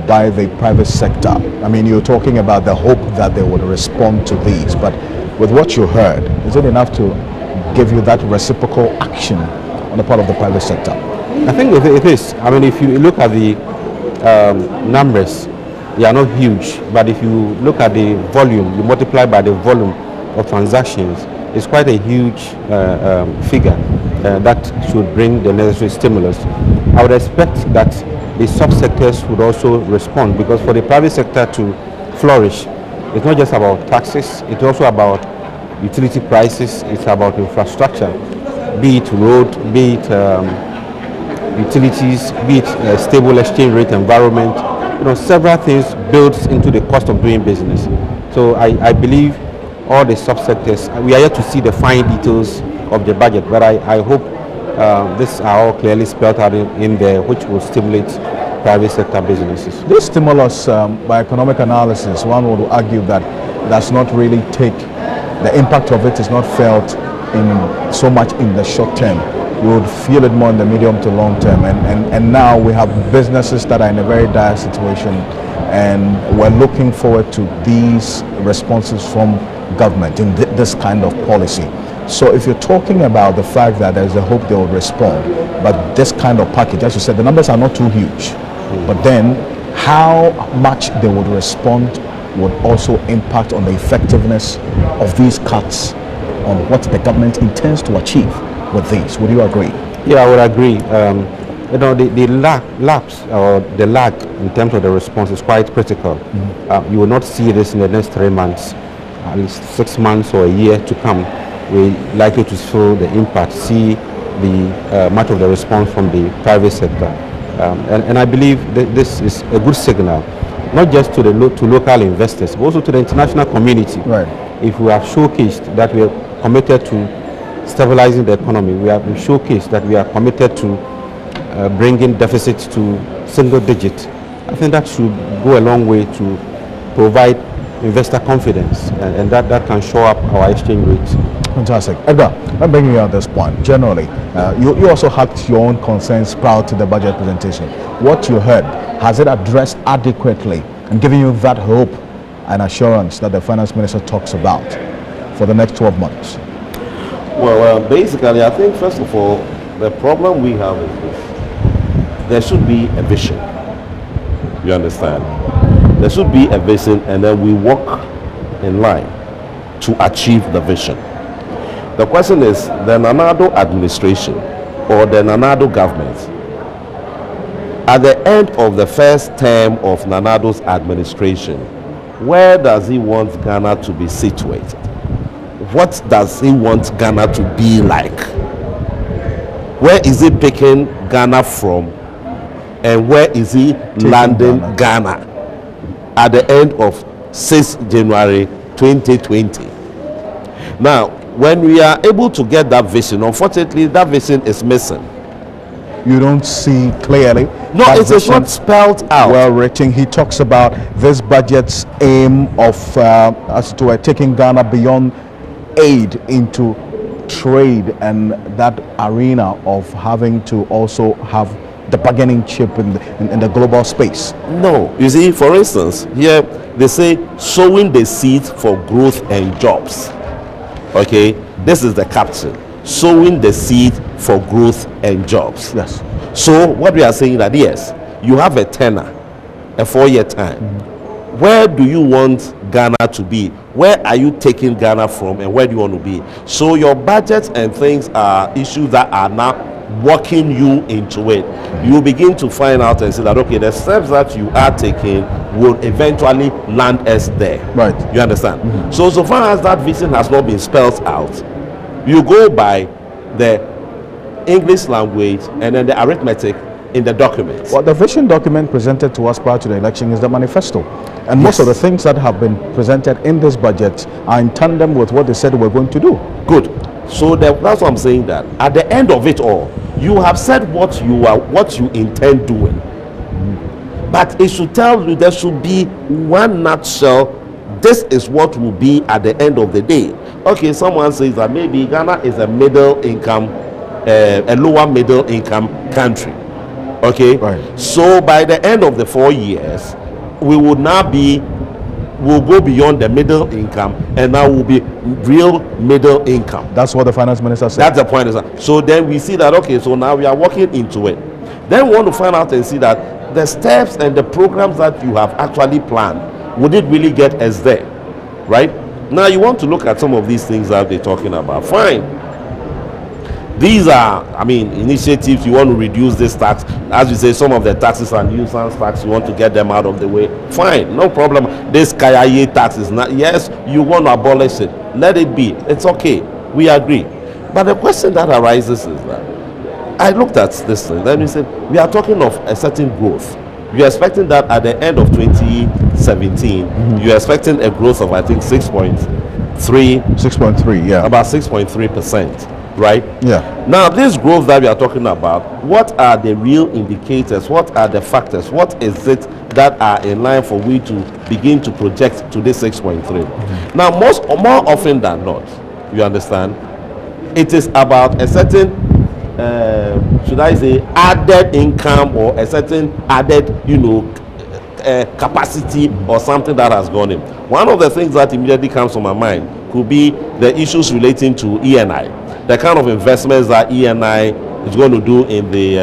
A: by the private sector? I mean, you're talking about the hope that they would respond to these, but with what you heard, is it enough to give you that reciprocal action on the part of the private sector?
C: I think it is. I mean, if you look at the numbers, they are not huge, but if you look at the volume, you multiply by the volume of transactions, it's quite a huge figure that should bring the necessary stimulus. I would expect that the subsectors would also respond, because for the private sector to flourish, it's not just about taxes, it's also about utility prices, it's about infrastructure, be it road, be it utilities, be it a stable exchange rate environment. Several things builds into the cost of doing business. So I believe all the subsectors, we are yet to see the fine details of the budget, but I hope these are all clearly spelled out in there, which will stimulate private sector businesses.
A: This stimulus, by economic analysis, one would argue that does not really the impact of it is not felt in so much in the short term. We would feel it more in the medium to long term. And now we have businesses that are in a very dire situation, and we're looking forward to these responses from government in this kind of policy. So if you're talking about the fact that there's a hope they will respond, but this kind of package, as you said, the numbers are not too huge, but then how much they would respond would also impact on the effectiveness of these cuts on what the government intends to achieve with these. Would you agree?
C: Yeah, I would agree. The lapse or the lag in terms of the response is quite critical. You will not see this in the next 3 months, at least 6 months or a year to come. We're likely to feel the impact, see the much of the response from the private sector. And I believe that this is a good signal, not just to local investors, but also to the international community.
A: Right.
C: If we have showcased that we are committed to stabilizing the economy, we have showcased that we are committed to bringing deficits to single digit, I think that should go a long way to provide investor confidence, and that can show up our exchange rates.
A: Fantastic. Edgar, I'm bringing you at this point. Generally, you also had your own concerns prior to the budget presentation. What you heard, has it addressed adequately and giving you that hope and assurance that the finance minister talks about for the next 12 months?
K: Well, basically, I think first of all, the problem we have is this. There should be a vision. You understand? There should be a vision, and then we walk in line to achieve the vision. The question is, the Nanado administration or the Nanado government, at the end of the first term of Nanado's administration, where does he want Ghana to be situated? What does he want Ghana to be like? Where is he picking Ghana from, and where is he landing Ghana at the end of 6th January 2020? Now, when we are able to get that vision, unfortunately, that vision is missing.
A: You don't see clearly?
K: No, it is not spelled out.
A: Well written. He talks about this budget's aim of as to taking Ghana beyond aid into trade and that arena of having to also have the bargaining chip in the global space.
K: No, you see, for instance, here they say sowing the seed for growth and jobs. Okay, this is the caption: sowing the seed for growth and jobs.
A: Yes.
K: So what we are saying that yes, you have a tenor, a 4-year time. Where do you want Ghana to be? Where are you taking Ghana from, and where do you want to be? So your budgets and things are issues that are now walking you into it. You begin to find out and say that okay, the steps that you are taking will eventually land us there.
A: Right.
K: You understand? So far as that vision has not been spelled out, you go by the English language and then the arithmetic in the documents.
A: Well, the vision document presented to us prior to the election is the manifesto. And most of the things that have been presented in this budget are in tandem with what they said we're going to do.
K: Good. So that's what I'm saying, that at the end of it all, you have said what you intend doing. But it should tell you, there should be one nutshell. This is what will be at the end of the day. Okay, someone says that maybe Ghana is a middle income, a lower middle income country. Okay,
A: right.
K: So by the end of the 4 years, we would now be will go beyond the middle income and now will be real middle income.
A: That's what the finance minister said.
K: That's the point. So then we see that, okay, so now we are walking into it. Then we want to find out and see that the steps and the programs that you have actually planned, would it really get us there, right? Now you want to look at some of these things that they're talking about. Fine. These are, I mean, initiatives. You want to reduce this tax. As you say, some of the taxes are nuisance tax. You want to get them out of the way. Fine, no problem. This Kayaye tax is not, yes, you want to abolish it. Let it be. It's okay. We agree. But the question that arises is that I looked at this thing, then we said, we are talking of a certain growth. You're expecting that at the end of 2017, you're expecting a growth of, I think, 6.3,
A: yeah.
K: About 6.3%. Right?
A: Yeah.
K: Now, this growth that we are talking about, what are the real indicators? What are the factors? What is it that are in line for we to begin to project to this 6.3? Now, more often than not, you understand, it is about a certain, should I say, added income or a certain added, capacity or something that has gone in. One of the things that immediately comes to my mind could be the issues relating to E&I. The kind of investments that E&I is going to do in the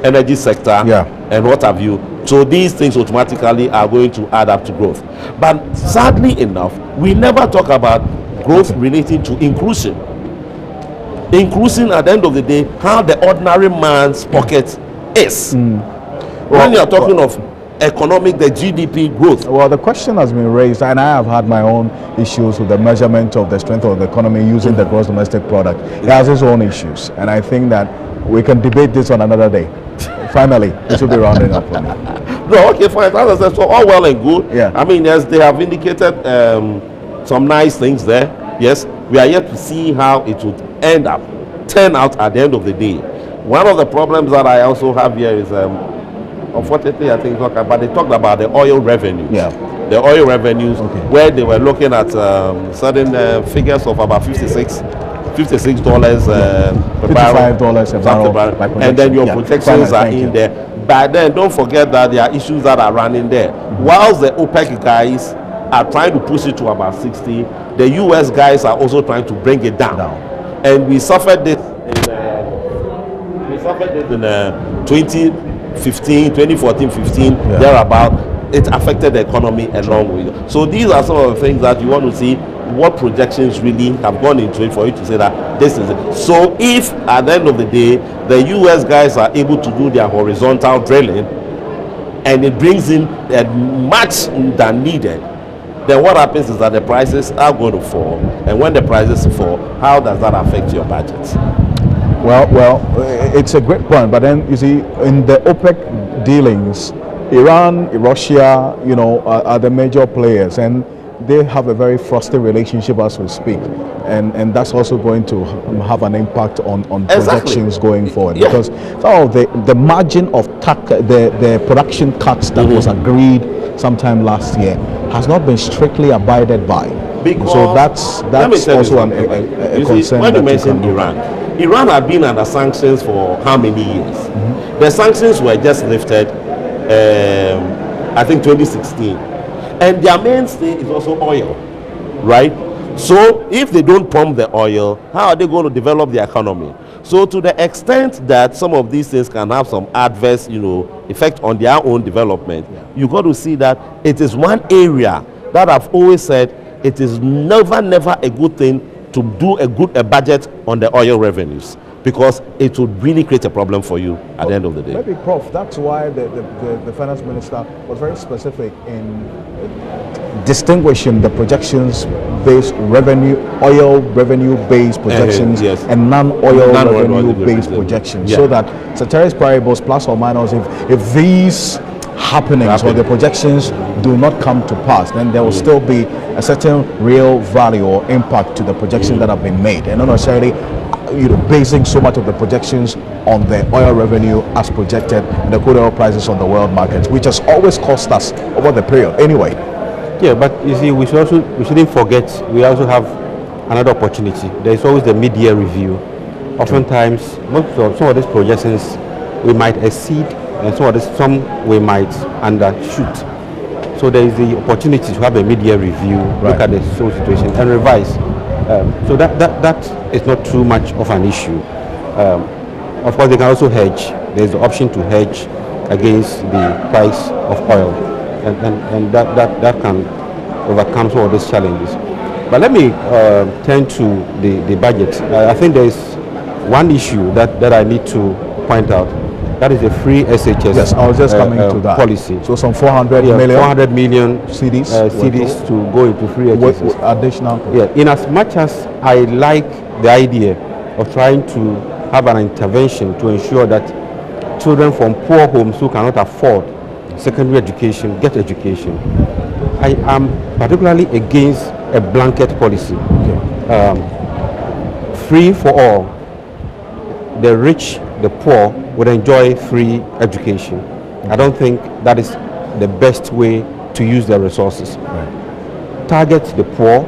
K: energy sector and what have you. So these things automatically are going to add up to growth. But sadly enough, we never talk about growth relating to inclusion. Inclusion, at the end of the day, how the ordinary man's pocket is. When you are talking of economic, the GDP growth.
A: Well, the question has been raised, and I have had my own issues with the measurement of the strength of the economy using the gross domestic product. It has its own issues, and I think that we can debate this on another day. Finally, it should be rounding up for me.
K: No, okay, fine. As I said, so all well and good.
A: Yeah.
K: I mean, yes, they have indicated some nice things there. Yes, we are yet to see how it would turn out at the end of the day. One of the problems that I also have here is, unfortunately, I think they talked about the oil revenues.
A: Yeah.
K: The oil revenues, where they were looking at certain figures of about $56 per barrel,
A: $55 a barrel,
K: and then your protections are in there. But then don't forget that there are issues that are running there. Whilst the OPEC guys are trying to push it to about 60, the US guys are also trying to bring it down. And we suffered this in 2014-15, thereabout. It affected the economy along with it. So these are some of the things that you want to see what projections really have gone into it for you to say that this is it. So if at the end of the day the US guys are able to do their horizontal drilling and it brings in much than needed, then what happens is that the prices are going to fall. And when the prices fall, how does that affect your budgets?
A: Well, it's a great point, but then you see, in the OPEC dealings, Iran, Russia, are the major players, and they have a very frosty relationship as we speak, and that's also going to have an impact on projections going forward, because some of the margin of the production cuts that was agreed sometime last year has not been strictly abided by.
K: Because
A: so that's also a concern.
K: When you mentioned Iran had been under sanctions for how many years? The sanctions were just lifted, I think 2016. And their mainstay is also oil, right? So if they don't pump the oil, how are they going to develop the economy? So to the extent that some of these things can have some adverse, effect on their own development, you got to see that it is one area that I've always said it is never a good thing to do a budget on the oil revenues, because it would really create a problem for you at the end of the day.
A: Maybe, Prof, that's why the finance minister was very specific in distinguishing the projections-based oil revenue-based projections and non-oil revenue-based projections, so that ceteris paribus, plus or minus, if these happenings or the projections do not come to pass, then there will still be a certain real value or impact to the projections that have been made, and not necessarily basing so much of the projections on the oil revenue as projected in the crude oil prices on the world markets, which has always cost us over the period anyway.
C: Yeah, but you see, we shouldn't forget we also have another opportunity. There is always the mid-year review. Oftentimes, some of these projections we might exceed, and some we might undershoot. So there is the opportunity to have a mid-year review, look at the whole situation, and revise. So that is not too much of an issue. Of course, they can also hedge. There's the option to hedge against the price of oil, and that can overcome some of these challenges. But let me turn to the budget. I think there is one issue that I need to point out. That is the free SHS.
A: Yes, I was just coming to that.
C: Policy.
A: So some 400 million
C: 400 million
A: CDs,
C: CDs to go into free SHS.
A: With additional.
C: Yeah, in as much as I like the idea of trying to have an intervention to ensure that children from poor homes who cannot afford secondary education get education, I am particularly against a blanket policy. Free for all. The rich, the poor would enjoy free education. I don't think that is the best way to use their resources. Target the poor,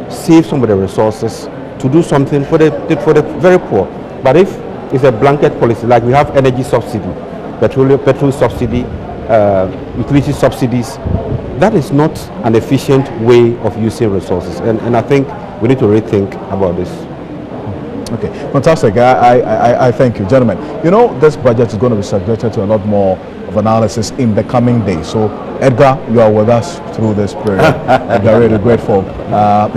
C: save some of the resources to do something for the very poor. But if it's a blanket policy, like we have energy subsidy, petrol subsidy, utility subsidies, that is not an efficient way of using resources. And I think we need to rethink about this.
A: Okay, fantastic. I thank you, gentlemen. You know, this budget is going to be subjected to a lot more of analysis in the coming days. So, Edgar, you are with us through this period. We are really grateful.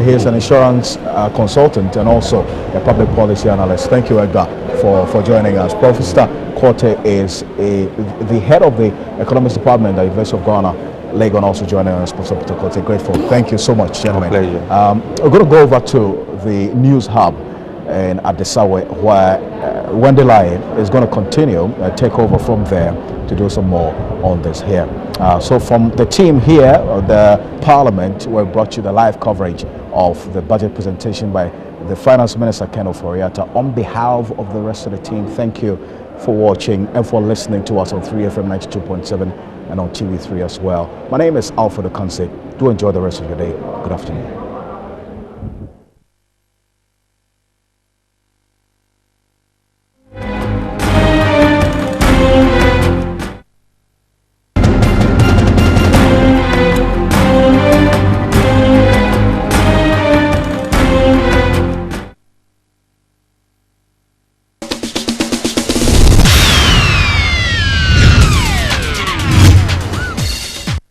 A: He is an insurance consultant and also a public policy analyst. Thank you, Edgar, for joining us. Professor Korte is the head of the economics department at the University of Ghana, Legon, also joining us. Professor Korte, grateful. Thank you so much, gentlemen. We're going to go over to the news hub in Adesawe, where Wendy Lai is going to continue take over from there to do some more on this here. So from the team here, the Parliament, we brought you the live coverage of the budget presentation by the Finance Minister Ken Ofori-Atta. On behalf of the rest of the team, thank you for watching and for listening to us on 3FM 92.7 and on TV3 as well. My name is Alfred Okanse. Do enjoy the rest of your day. Good afternoon.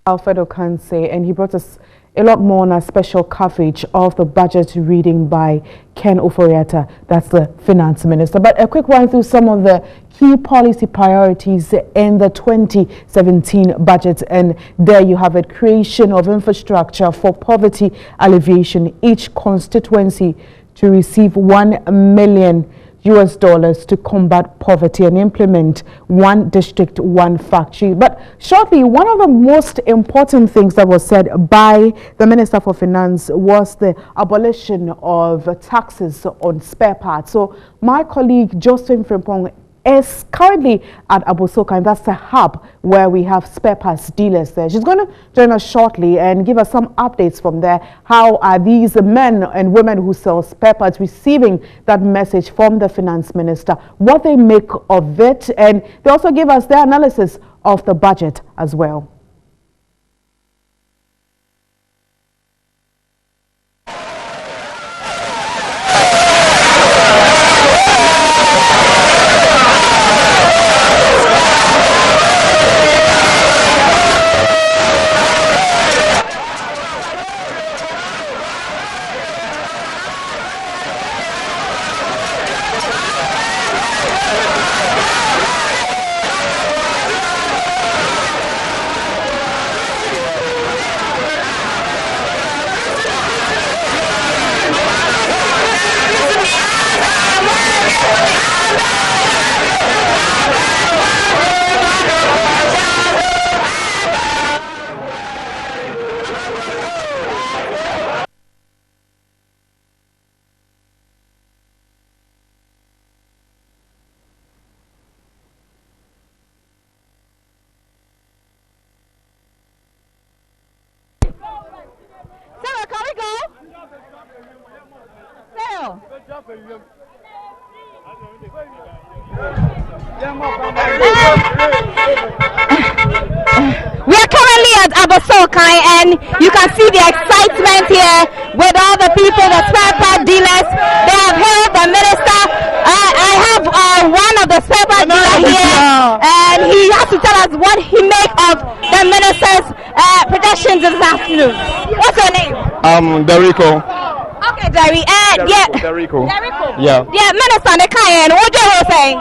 L: Alfred Okanse, and he brought us a lot more on a special coverage of the budget reading by Ken Ofori-Atta, that's the finance minister. But a quick run through some of the key policy priorities in the 2017 budget, and there you have it: creation of infrastructure for poverty alleviation, each constituency to receive $1 million to combat poverty and implement one district, one factory. But shortly, one of the most important things that was said by the Minister for Finance was the abolition of taxes on spare parts. So my colleague Josephine Frimpong is currently at Abosoka, and that's the hub where we have spare parts dealers there. She's going to join us shortly and give us some updates from there. How are these men and women who sell spare parts receiving that message from the finance minister, what they make of it, and they also give us their analysis of the budget as well.
M: We are currently at Abosokai, and you can see the excitement here with all the people, the spare part dealers. They have hailed the minister. I have one of the spare part dealers here, and he has to tell us what he makes of the minister's predictions this afternoon. What's your name?
N: Derico.
M: Okay, Jerry.
N: Derico.
M: Yeah, Minister Nekayen, what you were saying?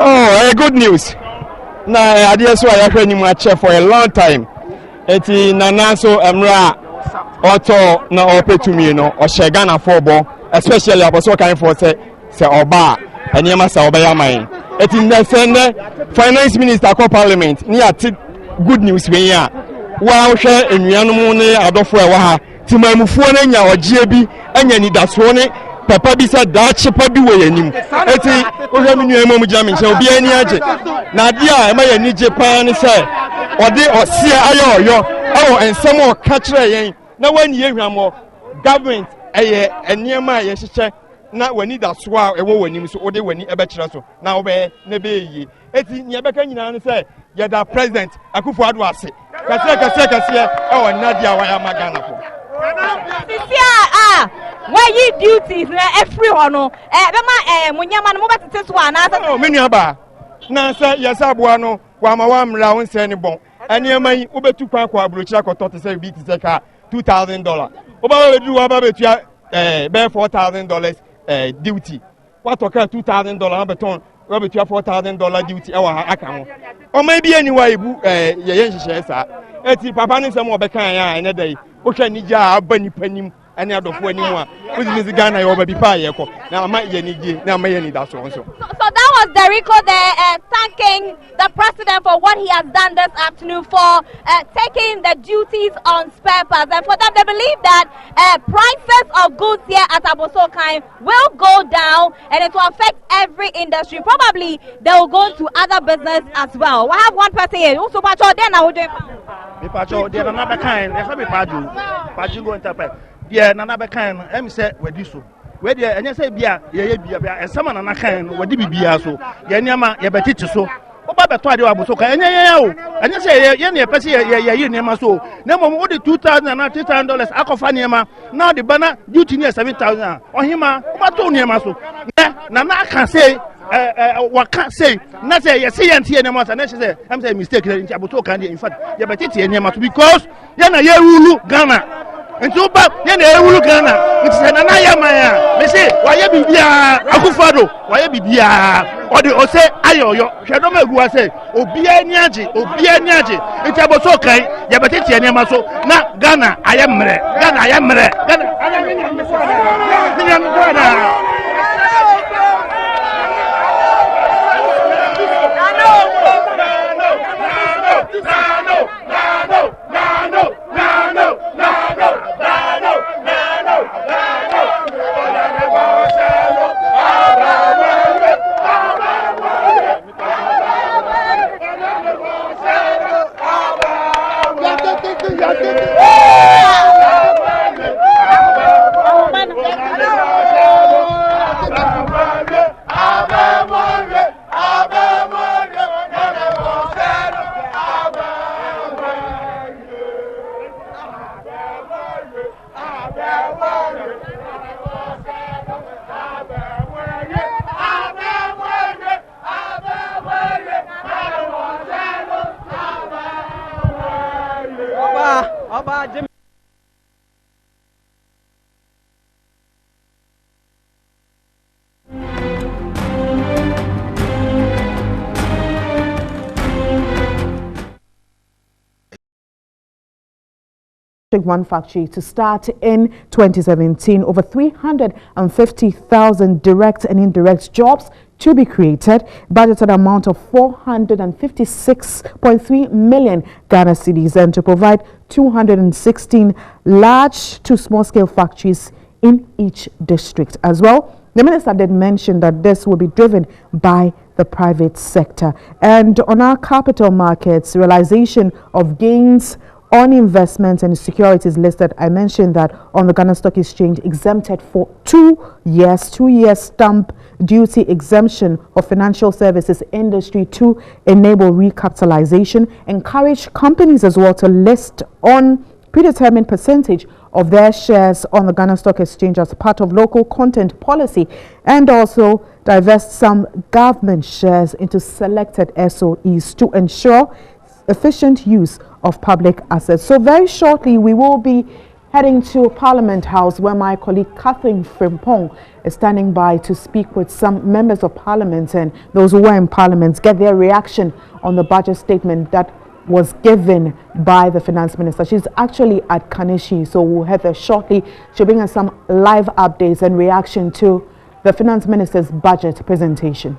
N: Oh, good news. Now, I just why I been my chair for a long time. Eti nana so emra auto na ope to me, you know, or Shagana for bo, especially about so kind for say oba and yama sa obaya mine. Eti na finance minister ko parliament ni ati good news we ya. Wa hwe enuanom ne adofo e wa ha. Timamufuo na nya ogye bi anya ni daso ne papa bi sa da chepa bi wo yanim. Eti ohwe me nuamu mu jam nche obi ani age. Na dia e ma yani je pa ne se ode osie ayo oyo awo ensem o ka kire yen na wani ehwamo government eye eniema ye hyeche na wani daso a ewo wanim so ode wani ebe kire so na wo be ne be yi eti nya beka nyina ne se ye da president akufo ado ase kase ewo nadia wa ya magana ko
M: where you duties every one no bema munyama no mobetete so ana
N: no me nuaba na say yes aboa no wa ma wa mra won se ne bon eniema yi obetu kwa kwa abrochira ko tot say bi ti say ka $2,000 oba we du wa ba betu be $4,000 duty what toka $2,000 beton we betu $4,000 duty e wa aka ho o ma bi eni wa ebu ye nhihye sa eti papa ne sem obekan ya ene dai o hwa ni ja abani panim ene adofo ani mu a business Ghana yo ba bi pa ye ko na ama ye ni je na ama ye ni da so so
M: that was Derico there thanking the president for what he has done this afternoon for taking the duties on spare parts, and for them they believe that prices of goods here at Abosokai will go down and it will affect every industry. Probably they will go to other business as well. We have one person here. Also, Pacho, then I will do it.
O: Pacho, they are not kind. They have a Pacho go enterprise. Yeah, nana be kind. Em say we do so. We dey enya say bia ye bia ensama nana kind we dey bia so. Ye niama ye betiti so. Oba beto ade wa boso ka enya ye o. Enya say ye na pese ye niama so. Na mom wo dey $2,000 and $3,000 akofa niama. Now the banner duty near $7,000. Ohima, oba to niama so. Nana can say what can't say na say you see anti niama so na say am say mistake nti aboto kan in fact ye betiti niama so because ye na ye rule Ghana. Into back, yen a rule Ghana, it's an Anayamaya. They say, why you be Akufado, why you be or the Ose Ayo, Shadoma Guase, Obia Niaji, it's about so kind, Yabatiti and Yamaso, not Ghana, I am Ghana.
L: One factory to start in 2017. Over 350,000 direct and indirect jobs to be created. Budgeted amount of 456.3 million Ghana cedis, and to provide 216 large to small scale factories in each district as well. The minister did mention that this will be driven by the private sector. And on our capital markets, realization of gains on investments and securities listed, I mentioned that on the Ghana Stock Exchange, exempted for 2 years stamp duty exemption of financial services industry to enable recapitalization, encourage companies as well to list on predetermined percentage of their shares on the Ghana Stock Exchange as part of local content policy, and also divest some government shares into selected SOEs to ensure efficient use of public assets. So very shortly we will be heading to Parliament House, where my colleague Catherine Frimpong is standing by to speak with some members of Parliament and those who were in Parliament, get their reaction on the budget statement that was given by the Finance Minister. She's actually at Kaneshie, so we'll head there shortly. She'll bring us some live updates and reaction to the Finance Minister's budget presentation.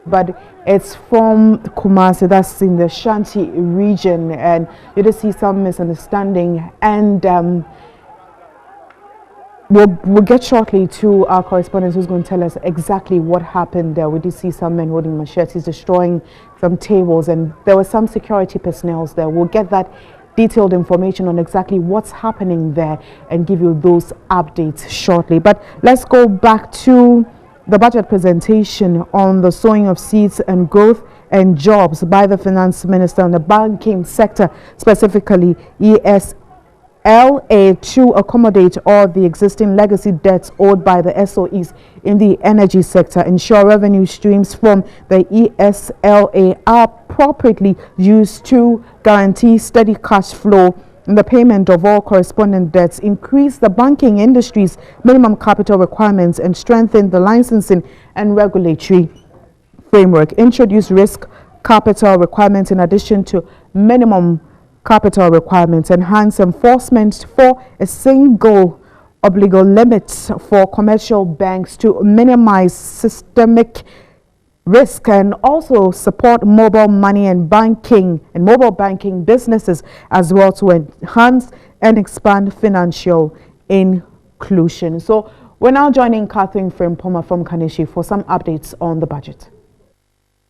L: But it's from Kumasi, that's in the Shanti region, and you just see some misunderstanding, and we'll get shortly to our correspondent who's going to tell us exactly what happened there. We did see some men holding machetes, destroying some tables, and there were some security personnel there. We'll get that detailed information on exactly what's happening there and give you those updates shortly. But let's go back to the budget presentation on the sowing of seeds and growth and jobs by the Finance Minister on the banking sector, specifically ESLA, to accommodate all the existing legacy debts owed by the SOEs in the energy sector, ensure revenue streams from the ESLA are appropriately used to guarantee steady cash flow in the payment of all correspondent debts, increase the banking industry's minimum capital requirements, and strengthen the licensing and regulatory framework, introduce risk capital requirements in addition to minimum capital requirements, enhance enforcement for a single obligor limits for commercial banks to minimize systemic risk, and also support mobile money and mobile banking businesses as well to enhance and expand financial inclusion. So we're now joining Catherine Frimpong from Kaneshie for some updates on the budget.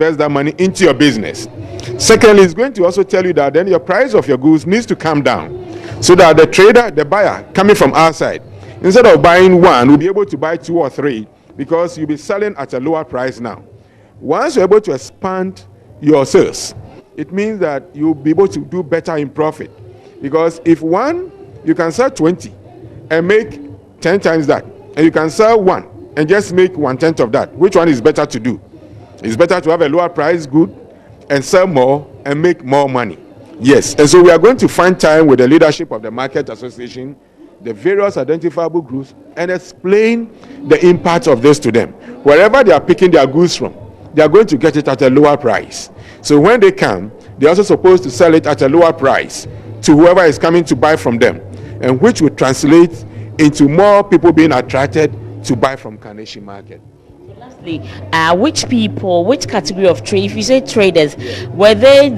P: Invest that money into your business. Secondly, it's going to also tell you that then your price of your goods needs to come down so that the trader, the buyer coming from outside, instead of buying one, will be able to buy 2 or 3 because you'll be selling at a lower price now. Once you're able to expand your sales, it means that you'll be able to do better in profit. Because if one, you can sell 20 and make 10 times that, and you can sell 1 and just make 1/10 of that. Which one is better to do? It's better to have a lower price good and sell more and make more money. Yes, and so we are going to find time with the leadership of the Market Association, the various identifiable groups, and explain the impact of this to them. Wherever they are picking their goods from, they are going to get it at a lower price. So when they come, they're also supposed to sell it at a lower price to whoever is coming to buy from them, and which will translate into more people being attracted to buy from Kaneshie Market.
Q: Lastly, which people, which category of trade, if you say traders, were they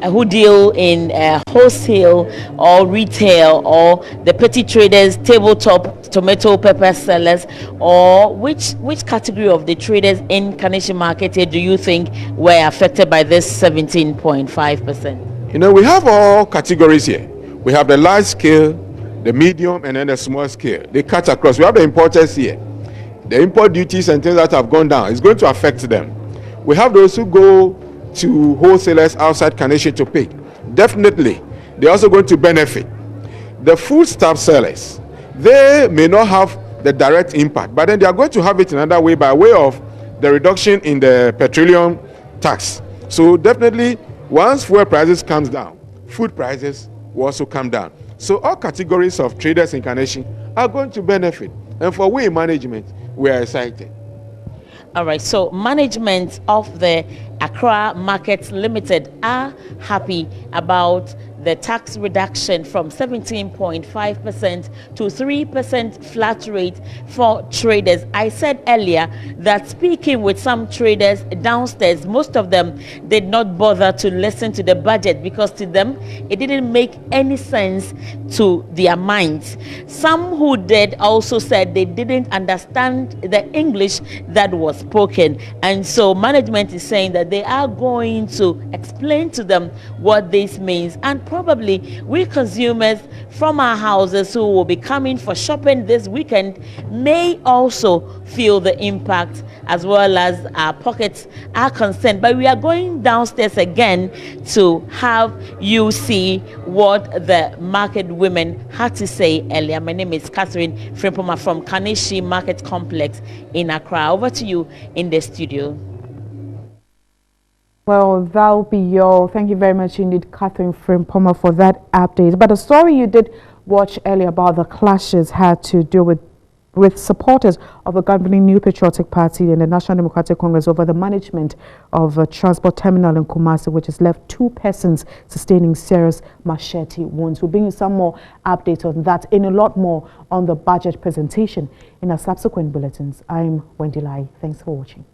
Q: who deal in wholesale or retail, or the petty traders, tabletop tomato pepper sellers, or which category of the traders in Kaneshie market here do you think were affected by this 17.5%?
P: You know, we have all categories here. We have the large scale, the medium, and then the small scale. They cut across. We have the importers here. The import duties and things that have gone down, it's going to affect them. We have those who go to wholesalers outside Kaneshie to pick. Definitely, they're also going to benefit. The foodstuff sellers, they may not have the direct impact, but then they are going to have it another way by way of the reduction in the petroleum tax. So definitely, once fuel prices comes down, food prices will also come down. So all categories of traders in Kaneshie are going to benefit. And for we in management, we are excited.
Q: All right, so management of the Accra Markets Limited are happy about the tax reduction from 17.5% to 3% flat rate for traders. I said earlier that speaking with some traders downstairs, most of them did not bother to listen to the budget because to them it didn't make any sense to their minds. Some who did also said they didn't understand the English that was spoken, and so management is saying that they are going to explain to them what this means, and probably we consumers from our houses who will be coming for shopping this weekend may also feel the impact, as well as our pockets are concerned. But we are going downstairs again to have you see what the market women had to say earlier. My name is Catherine Frimpoma from Kaneshie Market Complex in Accra. Over to you in the studio.
L: Well, that'll be all. Thank you very much indeed, Catherine Frimpoma, for that update. But the story you did watch earlier about the clashes had to do with supporters of the governing New Patriotic Party and the National Democratic Congress over the management of a transport terminal in Kumasi, which has left 2 persons sustaining serious machete wounds. We'll bring you some more updates on that and a lot more on the budget presentation in our subsequent bulletins. I'm Wendy Lai. Thanks for watching.